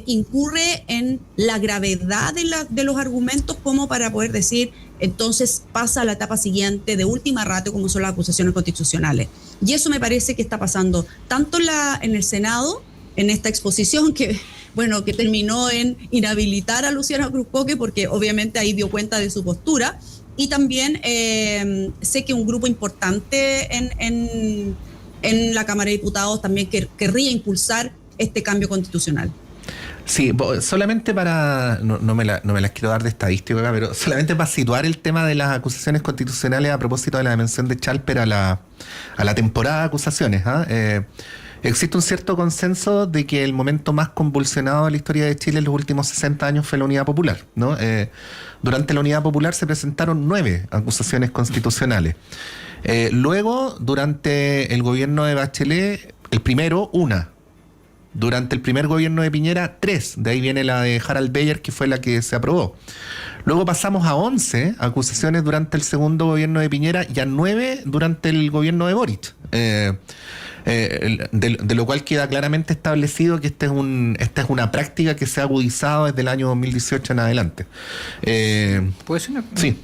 incurre en la gravedad de los argumentos como para poder decir, entonces pasa a la etapa siguiente de última ratio, como son las acusaciones constitucionales. Y eso me parece que está pasando tanto en el Senado, en esta exposición que terminó en inhabilitar a Luciano Cruzcoque, porque obviamente ahí dio cuenta de su postura, y también sé que un grupo importante en la Cámara de Diputados también querría impulsar este cambio constitucional. Sí, solamente para, no me las quiero dar de estadística acá, pero solamente para situar el tema de las acusaciones constitucionales a propósito de la mención de Chalper a la temporada de acusaciones. Existe un cierto consenso de que el momento más convulsionado de la historia de Chile en los últimos 60 años fue la Unidad Popular, ¿no? Durante la Unidad Popular se presentaron 9 acusaciones constitucionales. Luego, durante el gobierno de Bachelet, el primero, 1. Durante el primer gobierno de Piñera, 3. De ahí viene la de Harald Beyer, que fue la que se aprobó. Luego pasamos a 11 acusaciones durante el segundo gobierno de Piñera y a 9 durante el gobierno de Boric. De lo cual queda claramente establecido que esta es una práctica que se ha agudizado desde el año 2018 en adelante. ¿Puede ser una? Sí.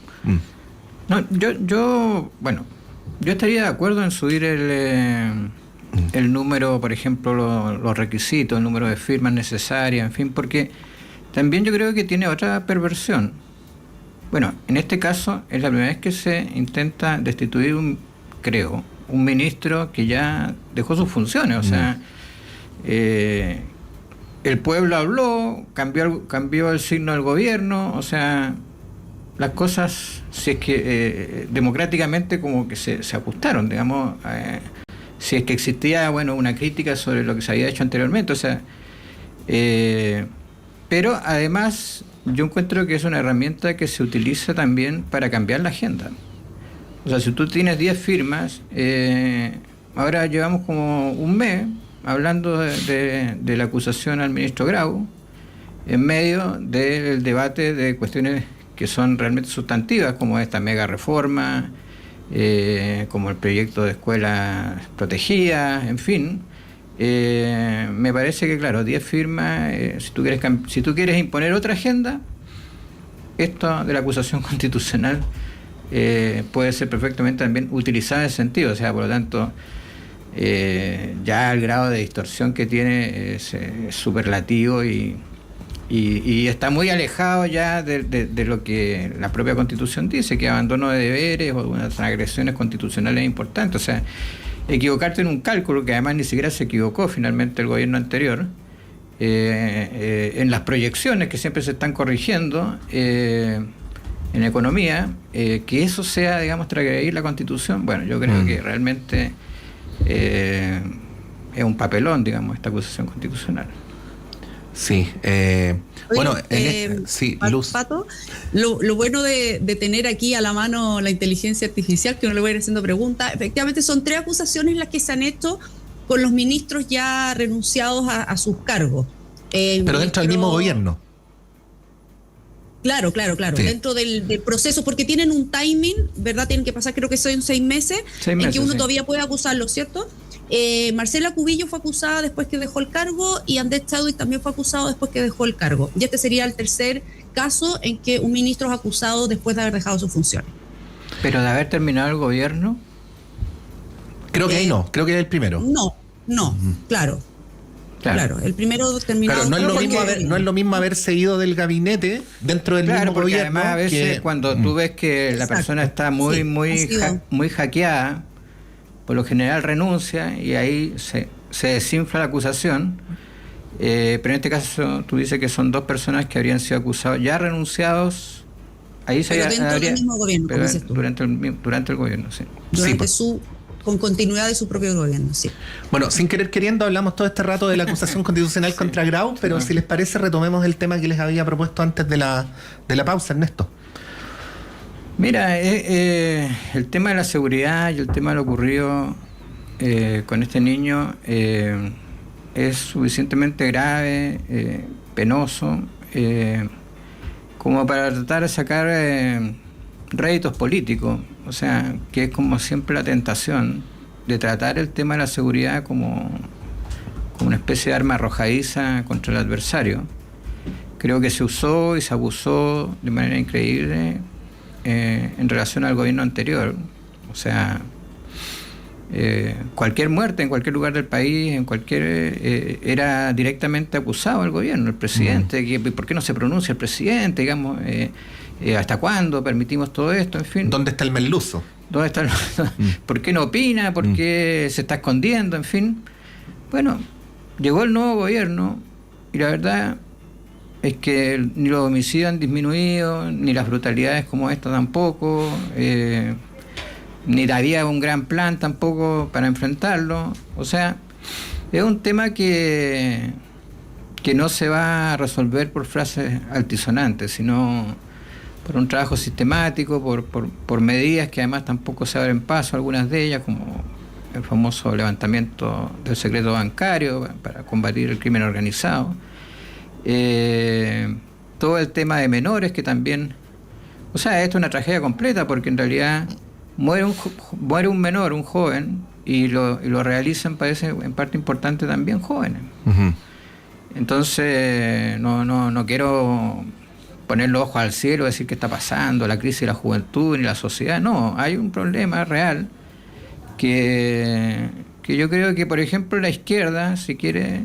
No, yo estaría de acuerdo en subir el número, por ejemplo, los requisitos, el número de firmas necesarias, en fin, porque también yo creo que tiene otra perversión. Bueno, en este caso es la primera vez que se intenta destituir un ministro que ya dejó sus funciones, o sea, el pueblo habló, cambió el signo del gobierno, o sea, las cosas, si es que democráticamente como que se ajustaron, digamos, si es que existía, una crítica sobre lo que se había hecho anteriormente, o sea, pero además yo encuentro que es una herramienta que se utiliza también para cambiar la agenda. O sea, si tú tienes 10 firmas, ahora llevamos como un mes hablando de la acusación al ministro Grau, en medio del debate de cuestiones que son realmente sustantivas, como esta mega reforma, como el proyecto de escuelas protegidas, en fin. Me parece que, claro, 10 firmas, si tú quieres imponer otra agenda, esto de la acusación constitucional puede ser perfectamente también utilizada en ese sentido, o sea, por lo tanto, ya el grado de distorsión que tiene es superlativo y está muy alejado ya de lo que la propia Constitución dice, que abandono de deberes o unas agresiones constitucionales importantes. O sea, equivocarte en un cálculo, que además ni siquiera se equivocó finalmente el gobierno anterior, en las proyecciones que siempre se están corrigiendo en economía, que eso sea, digamos, transgredir la Constitución, bueno, yo creo que realmente es un papelón, digamos, esta acusación constitucional. Sí, sí, Luz. Pato, lo bueno de tener aquí a la mano la inteligencia artificial, que uno le va a ir haciendo preguntas, efectivamente son 3 acusaciones las que se han hecho con los ministros ya renunciados a sus cargos. Pero dentro del mismo gobierno. Claro, sí. Dentro del proceso, porque tienen un timing, ¿verdad? Tienen que pasar, creo que son 6 meses, en que uno todavía puede acusarlo, ¿cierto? Marcela Cubillo fue acusada después que dejó el cargo y Andrés Chadwick también fue acusado después que dejó el cargo. Y este sería el tercer caso en que un ministro es acusado después de haber dejado sus funciones. ¿Pero de haber terminado el gobierno? Creo que ahí no, creo que es el primero. No, claro, el primero terminado. Claro, no es lo mismo haberse ido del gabinete dentro del mismo porque gobierno. Además, a veces cuando tú ves que la persona está muy hackeada, por lo general renuncia y ahí se desinfla la acusación. Pero en este caso tú dices que son 2 personas que habrían sido acusados, ya renunciados. Ahí pero dentro del mismo gobierno, como dices tú. Durante el gobierno, sí. Con continuidad de su propio gobierno, sí. Bueno, sin querer queriendo hablamos todo este rato de la acusación constitucional contra Grau, pero si les parece retomemos el tema que les había propuesto antes de la pausa, Ernesto. Mira, el tema de la seguridad y el tema de lo ocurrido con este niño es suficientemente grave, penoso, como para tratar de sacar réditos políticos. O sea, que es como siempre la tentación de tratar el tema de la seguridad como una especie de arma arrojadiza contra el adversario. Creo que se usó y se abusó de manera increíble en relación al gobierno anterior. O sea, cualquier muerte en cualquier lugar del país, era directamente acusado al gobierno, el presidente. ¿Por qué no se pronuncia el presidente? Digamos, ¿hasta cuándo permitimos todo esto? En fin. ¿Dónde está el merluzo? ¿Por qué no opina? ¿Por qué se está escondiendo? En fin. Bueno, llegó el nuevo gobierno y la verdad es que ni los homicidios han disminuido, ni las brutalidades como esta tampoco, ni había un gran plan tampoco para enfrentarlo. O sea, es un tema que no se va a resolver por frases altisonantes, sino por un trabajo sistemático, por medidas que además tampoco se abren paso, algunas de ellas, como el famoso levantamiento del secreto bancario para combatir el crimen organizado. Todo el tema de menores, que también, o sea, esto es una tragedia completa, porque en realidad muere un menor, un joven, y lo realizan, parece, en parte importante también jóvenes. Ujú. Entonces, no quiero poner los ojos al cielo y decir qué está pasando, la crisis de la juventud ni la sociedad. No, hay un problema real que yo creo que, por ejemplo, la izquierda, si quiere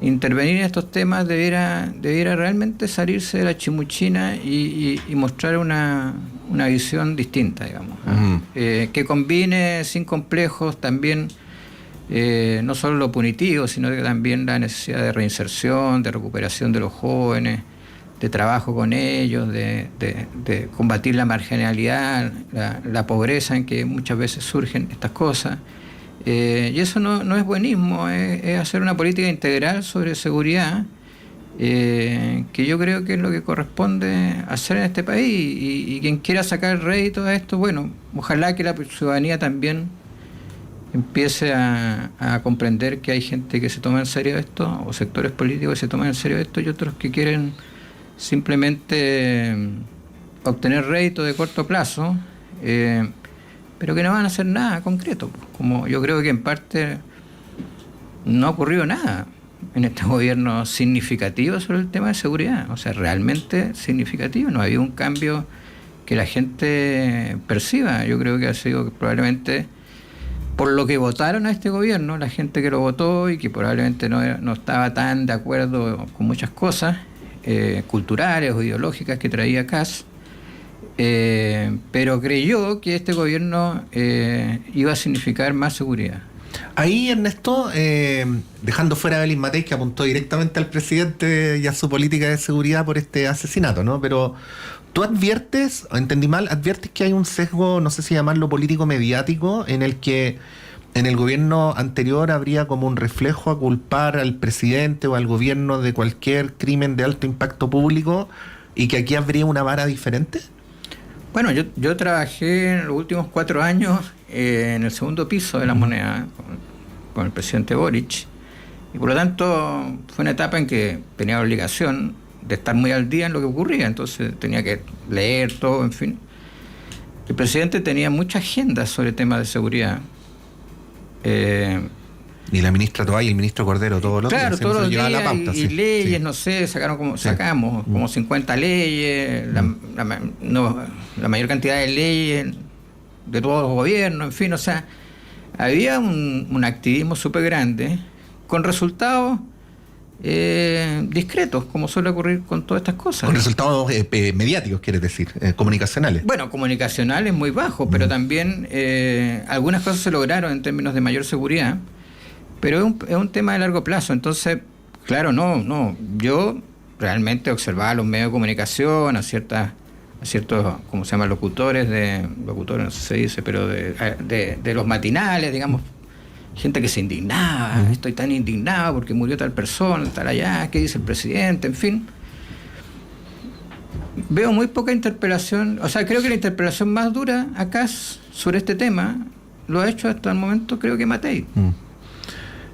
intervenir en estos temas, debiera realmente salirse de la chimuchina y mostrar una visión distinta, digamos. Ujú. Que combine sin complejos también no solo lo punitivo, sino que también la necesidad de reinserción, de recuperación de los jóvenes, de trabajo con ellos, de combatir la marginalidad, la pobreza en que muchas veces surgen estas cosas. Y eso no es buenismo, es hacer una política integral sobre seguridad, que yo creo que es lo que corresponde hacer en este país. Y quien quiera sacar rédito a esto, bueno, ojalá que la ciudadanía también empiece a comprender que hay gente que se toma en serio esto, o sectores políticos que se toman en serio esto, y otros que quieren simplemente obtener rédito de corto plazo, pero que no van a hacer nada concreto. Como yo creo que en parte no ha ocurrido nada en este gobierno significativo sobre el tema de seguridad, o sea, realmente significativo. No ha habido un cambio que la gente perciba. Yo creo que ha sido probablemente por lo que votaron a este gobierno, la gente que lo votó y que probablemente no estaba tan de acuerdo con muchas cosas culturales o ideológicas que traía Kast, pero creyó que este gobierno iba a significar más seguridad. Ahí, Ernesto, dejando fuera a Belín Matei, que apuntó directamente al presidente y a su política de seguridad por este asesinato, ¿no? Pero tú adviertes, o entendí mal, adviertes que hay un sesgo, no sé si llamarlo político-mediático, en el que en el gobierno anterior habría como un reflejo a culpar al presidente o al gobierno de cualquier crimen de alto impacto público, y que aquí habría una vara diferente. Bueno, yo trabajé en los últimos 4 años en el segundo piso de la Moneda con el presidente Boric, y por lo tanto fue una etapa en que tenía la obligación de estar muy al día en lo que ocurría, entonces tenía que leer todo, en fin. El presidente tenía mucha agenda sobre temas de seguridad. Y la ministra Toay y el ministro Cordero todos los días. Claro, todos los días, la pauta, y leyes, no sé, sacamos como 50 leyes, la mayor cantidad de leyes de todos los gobiernos, en fin, o sea, había un activismo súper grande, con resultados discretos, como suele ocurrir con todas estas cosas. Con resultados mediáticos, quieres decir, comunicacionales. Bueno, comunicacionales muy bajos, pero también algunas cosas se lograron en términos de mayor seguridad, pero es un tema de largo plazo. Entonces, claro, yo realmente observaba los medios de comunicación, a ciertos, ¿cómo se llama?, locutores, no sé si se dice, pero de los matinales, digamos, gente que se indignaba, estoy tan indignado porque murió tal persona, tal allá, ¿qué dice el presidente? En fin. Veo muy poca interpelación, o sea, creo que la interpelación más dura acá sobre este tema lo ha hecho hasta el momento, creo que Matei.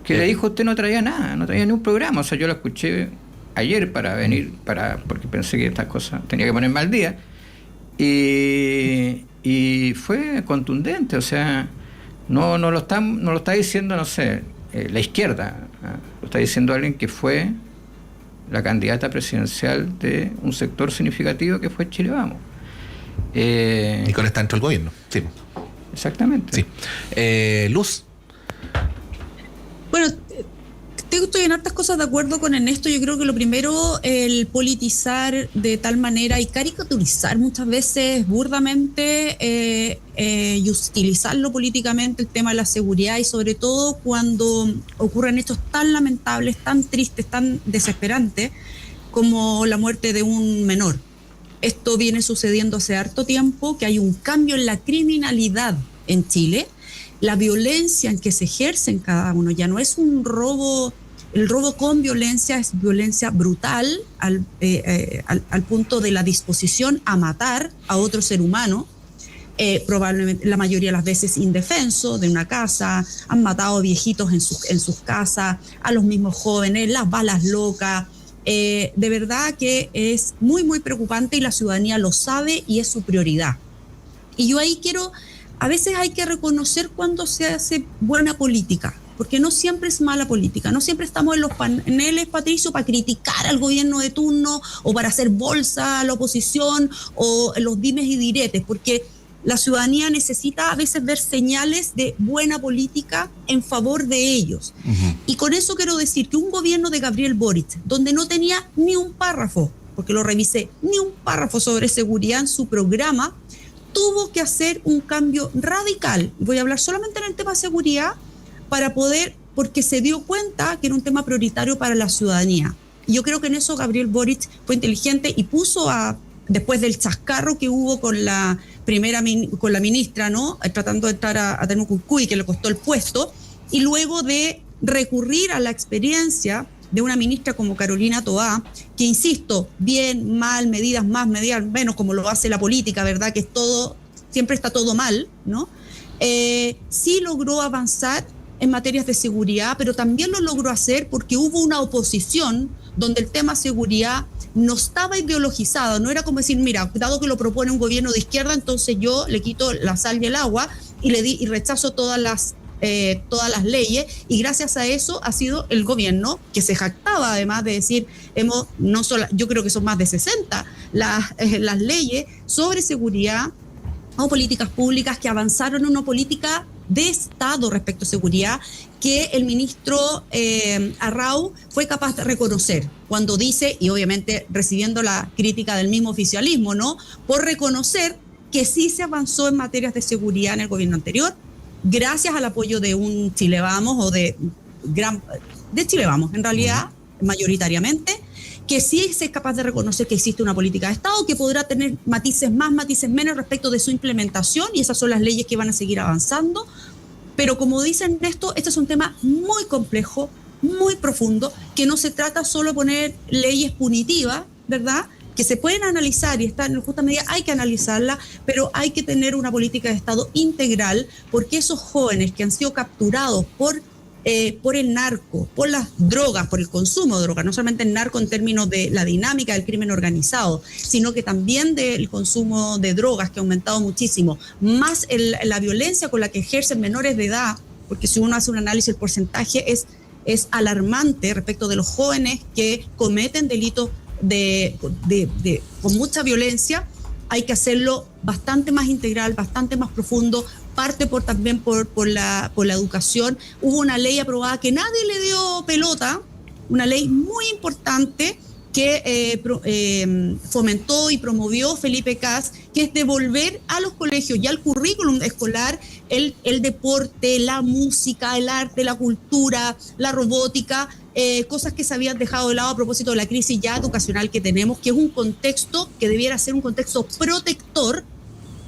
Que le dijo, usted no traía nada, no traía ni un programa. O sea, yo lo escuché ayer para venir, porque pensé que estas cosas tenía que ponerme al día. Y fue contundente, o sea, no lo está diciendo, no sé, la izquierda, lo está diciendo alguien que fue la candidata presidencial de un sector significativo que fue Chile Vamos. Y con está dentro del gobierno, sí. Exactamente. Sí. Luz. Bueno, estoy en hartas cosas de acuerdo con Ernesto. Yo creo que lo primero, el politizar de tal manera y caricaturizar muchas veces burdamente y utilizarlo políticamente el tema de la seguridad, y sobre todo cuando ocurren hechos tan lamentables, tan tristes, tan desesperantes como la muerte de un menor. Esto viene sucediendo hace harto tiempo, que hay un cambio en la criminalidad en Chile. La violencia en que se ejerce en cada uno ya no es un robo, el robo con violencia es violencia brutal al punto de la disposición a matar a otro ser humano, probablemente la mayoría de las veces indefenso, de una casa. Han matado viejitos en sus casas, a los mismos jóvenes, las balas locas. De verdad que es muy, muy preocupante, y la ciudadanía lo sabe y es su prioridad. Y yo ahí quiero a veces hay que reconocer cuando se hace buena política, porque no siempre es mala política, no siempre estamos en los paneles, Patricio, para criticar al gobierno de turno o para hacer bolsa a la oposición o los dimes y diretes, porque la ciudadanía necesita a veces ver señales de buena política en favor de ellos. Uh-huh. Y con eso quiero decir que un gobierno de Gabriel Boric, donde no tenía ni un párrafo, porque lo revisé, ni un párrafo sobre seguridad en su programa, tuvo que hacer un cambio radical. Voy a hablar solamente en el tema de seguridad para poder, porque se dio cuenta que era un tema prioritario para la ciudadanía. Y yo creo que en eso Gabriel Boric fue inteligente y puso después del chascarro que hubo con la ministra, ¿no? Tratando de entrar a Temu Cuycuy, que le costó el puesto, y luego de recurrir a la experiencia de una ministra como Carolina Toá, que insisto, bien, mal, medidas más, medidas menos, como lo hace la política, ¿verdad? Que es todo, siempre está todo mal, ¿no? Sí logró avanzar en materias de seguridad, pero también lo logró hacer porque hubo una oposición donde el tema seguridad no estaba ideologizado, no era como decir, mira, dado que lo propone un gobierno de izquierda, entonces yo le quito la sal y el agua y rechazo todas las leyes, y gracias a eso ha sido el gobierno que se jactaba además de decir, yo creo que son más de 60 las leyes sobre seguridad o políticas públicas que avanzaron en una política de Estado respecto a seguridad que el ministro Arrau fue capaz de reconocer cuando dice, y obviamente recibiendo la crítica del mismo oficialismo, ¿no? Por reconocer que sí se avanzó en materias de seguridad en el gobierno anterior, gracias al apoyo de un Chile Vamos o de Chile Vamos, en realidad, mayoritariamente, que sí es capaz de reconocer que existe una política de Estado que podrá tener matices más, matices menos respecto de su implementación, y esas son las leyes que van a seguir avanzando. Pero como dicen esto, este es un tema muy complejo, muy profundo, que no se trata solo de poner leyes punitivas, ¿verdad?, que se pueden analizar y están en justa medida, hay que analizarla, pero hay que tener una política de Estado integral, porque esos jóvenes que han sido capturados por el narco, por las drogas, por el consumo de drogas, no solamente el narco en términos de la dinámica del crimen organizado, sino que también del consumo de drogas, que ha aumentado muchísimo, más la violencia con la que ejercen menores de edad, porque si uno hace un análisis, el porcentaje es alarmante respecto de los jóvenes que cometen delitos con mucha violencia. Hay que hacerlo bastante más integral, bastante más profundo, parte también por la educación. Hubo una ley aprobada que nadie le dio pelota, una ley muy importante que fomentó y promovió Felipe Kast, que es devolver a los colegios y al currículum escolar el deporte, la música, el arte, la cultura, la robótica, cosas que se habían dejado de lado a propósito de la crisis ya educacional que tenemos, que es un contexto que debiera ser un contexto protector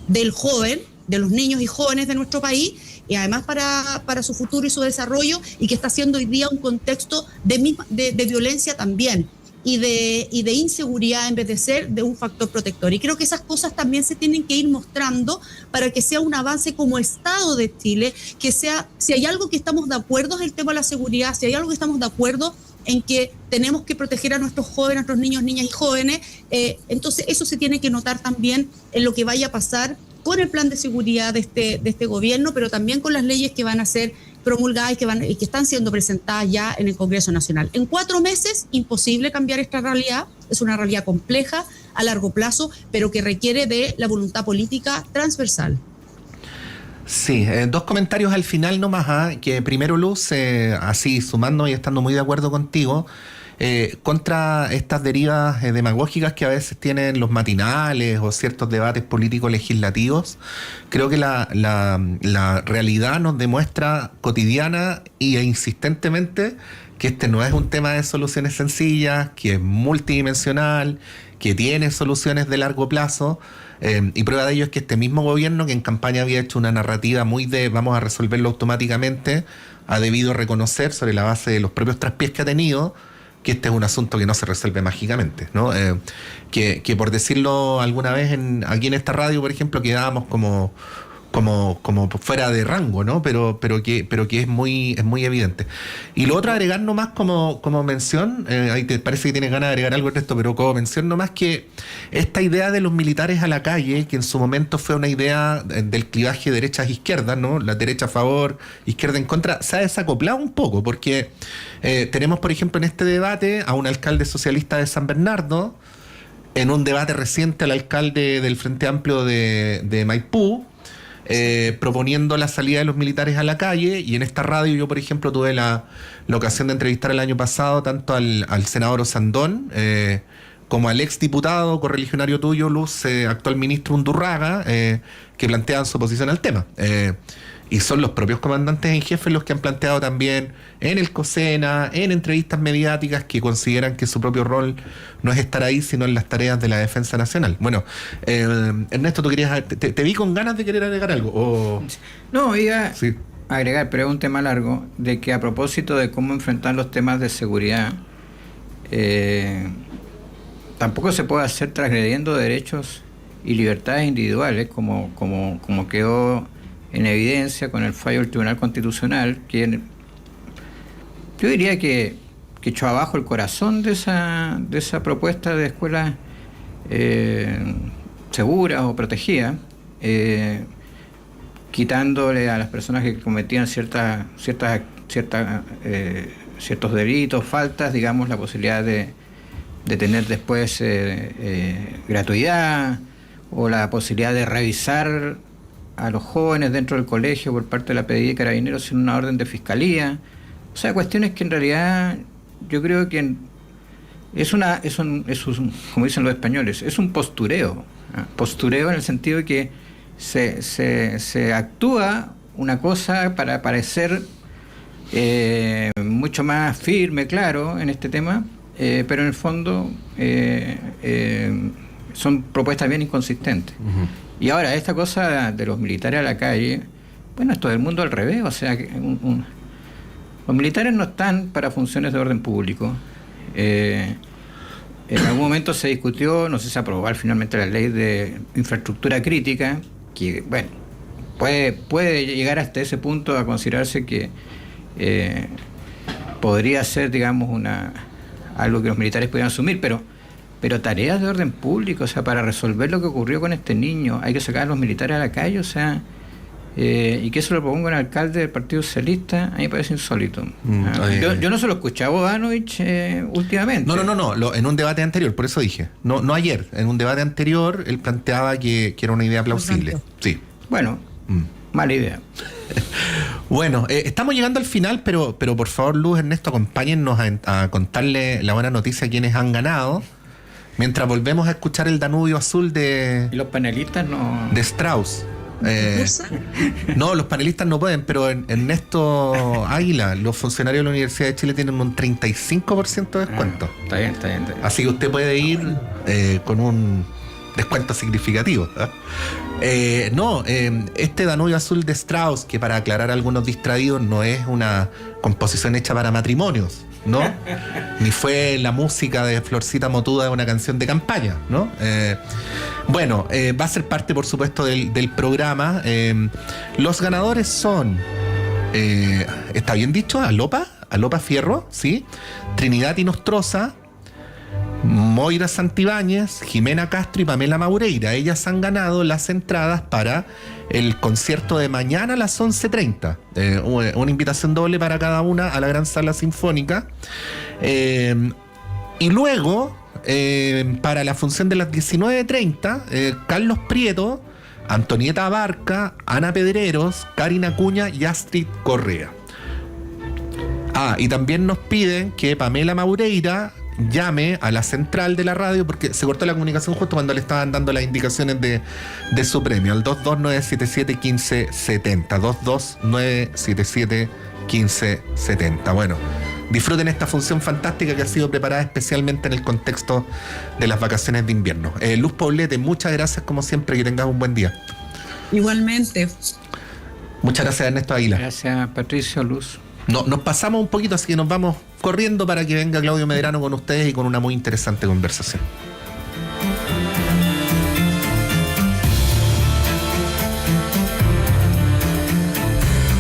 del joven, de los niños y jóvenes de nuestro país, y además para su futuro y su desarrollo, y que está siendo hoy día un contexto de violencia también, y de inseguridad en vez de ser de un factor protector. Y creo que esas cosas también se tienen que ir mostrando para que sea un avance como Estado de Chile, que sea, si hay algo que estamos de acuerdo es el tema de la seguridad, si hay algo que estamos de acuerdo en que tenemos que proteger a nuestros jóvenes, a nuestros niños, niñas y jóvenes, entonces eso se tiene que notar también en lo que vaya a pasar con el plan de seguridad de este gobierno, pero también con las leyes que van a ser promulgadas y que están siendo presentadas ya en el Congreso Nacional. En 4 meses, imposible cambiar esta realidad, es una realidad compleja a largo plazo, pero que requiere de la voluntad política transversal. Sí, 2 comentarios al final nomás, que primero, Luz, así sumando y estando muy de acuerdo contigo, contra estas derivas demagógicas que a veces tienen los matinales o ciertos debates políticos legislativos. Creo que la realidad nos demuestra cotidiana e insistentemente que este no es un tema de soluciones sencillas, que es multidimensional, que tiene soluciones de largo plazo. Y prueba de ello es que este mismo gobierno, que en campaña había hecho una narrativa muy de vamos a resolverlo automáticamente, ha debido reconocer, sobre la base de los propios traspiés que ha tenido, que este es un asunto que no se resuelve mágicamente, ¿no? Que por decirlo alguna vez aquí en esta radio, por ejemplo, quedábamos como como fuera de rango, ¿no? Pero que es muy evidente. Y lo otro, agregar nomás como mención, ahí te parece que tienes ganas de agregar algo de esto, pero como mención nomás que esta idea de los militares a la calle, que en su momento fue una idea del clivaje derechas-izquierdas, ¿no? La derecha a favor, izquierda en contra, se ha desacoplado un poco, porque tenemos, por ejemplo, en este debate a un alcalde socialista de San Bernardo, en un debate reciente al alcalde del Frente Amplio de Maipú, proponiendo la salida de los militares a la calle. Y en esta radio yo, por ejemplo, tuve la ocasión de entrevistar el año pasado tanto al senador Osandón como al exdiputado correligionario tuyo, Luz, actual ministro Undurraga, que planteaban su posición al tema. Y son los propios comandantes en jefe los que han planteado también en el COSENA, en entrevistas mediáticas, que consideran que su propio rol no es estar ahí, sino en las tareas de la defensa nacional. Bueno, Ernesto, tú querías, te vi con ganas de querer agregar algo. ¿O? No, iba a agregar, pero es un tema largo, de que a propósito de cómo enfrentar los temas de seguridad, tampoco se puede hacer transgrediendo derechos y libertades individuales, como quedó en evidencia con el fallo del Tribunal Constitucional, que yo diría que echó abajo el corazón de esa propuesta de escuelas seguras o protegidas, quitándole a las personas que cometían ciertos delitos, faltas, digamos, la posibilidad de tener después gratuidad, o la posibilidad de revisar a los jóvenes dentro del colegio por parte de la PDI de Carabineros sin una orden de fiscalía. O sea, cuestiones que en realidad yo creo que es un como dicen los españoles, es un postureo. Postureo en el sentido de que se actúa una cosa para parecer mucho más firme, claro, en este tema, pero en el fondo son propuestas bien inconsistentes. Uh-huh. Y ahora, esta cosa de los militares a la calle, bueno, es todo el mundo al revés. O sea, los militares no están para funciones de orden público. En algún momento se discutió, no sé si aprobar finalmente la ley de infraestructura crítica, que, bueno, puede llegar hasta ese punto a considerarse que podría ser, digamos, algo que los militares pudieran asumir, pero tareas de orden público, o sea, para resolver lo que ocurrió con este niño, hay que sacar a los militares a la calle, o sea, y que eso lo proponga un alcalde del Partido Socialista, a mí me parece insólito. Yo no se lo escuché a Bodanovich últimamente. No, en un debate anterior, por eso dije, no ayer, en un debate anterior él planteaba que era una idea plausible. Sí. Bueno, mala idea. Bueno, estamos llegando al final, pero por favor, Luz, Ernesto, acompáñennos a contarle la buena noticia a quienes han ganado. Mientras volvemos a escuchar el Danubio Azul de... ¿Y los panelistas no...? De Strauss. No, los panelistas no pueden, pero Ernesto Águila, los funcionarios de la Universidad de Chile tienen un 35% de descuento. Está bien. Así que usted puede ir con un descuento significativo. Este Danubio Azul de Strauss, que para aclarar a algunos distraídos no es una composición hecha para matrimonios, ¿no? Ni fue la música de Florcita Motuda de una canción de campaña, ¿no? Va a ser parte, por supuesto, del programa. Los ganadores son, ¿está bien dicho? Alopa Fierro, ¿sí? Trinidad Inostroza, Moira Santibáñez, Jimena Castro y Pamela Maureira. Ellas han ganado las entradas para el concierto de mañana a las 11:30. Una invitación doble para cada una a la Gran Sala Sinfónica. Y luego, para la función de las 19:30, Carlos Prieto, Antonieta Abarca, Ana Pedreros, Karina Acuña y Astrid Correa. Y también nos piden que Pamela Maureira llame a la central de la radio, porque se cortó la comunicación justo cuando le estaban dando las indicaciones de su premio, al 22977-1570. 22977-1570. Bueno, disfruten esta función fantástica que ha sido preparada especialmente en el contexto de las vacaciones de invierno. Luz Poblete, muchas gracias como siempre, que tengas un buen día. Igualmente. Muchas gracias, Ernesto Águila. Gracias, Patricio, Luz. Nos pasamos un poquito, así que nos vamos corriendo para que venga Claudio Medrano con ustedes y con una muy interesante conversación.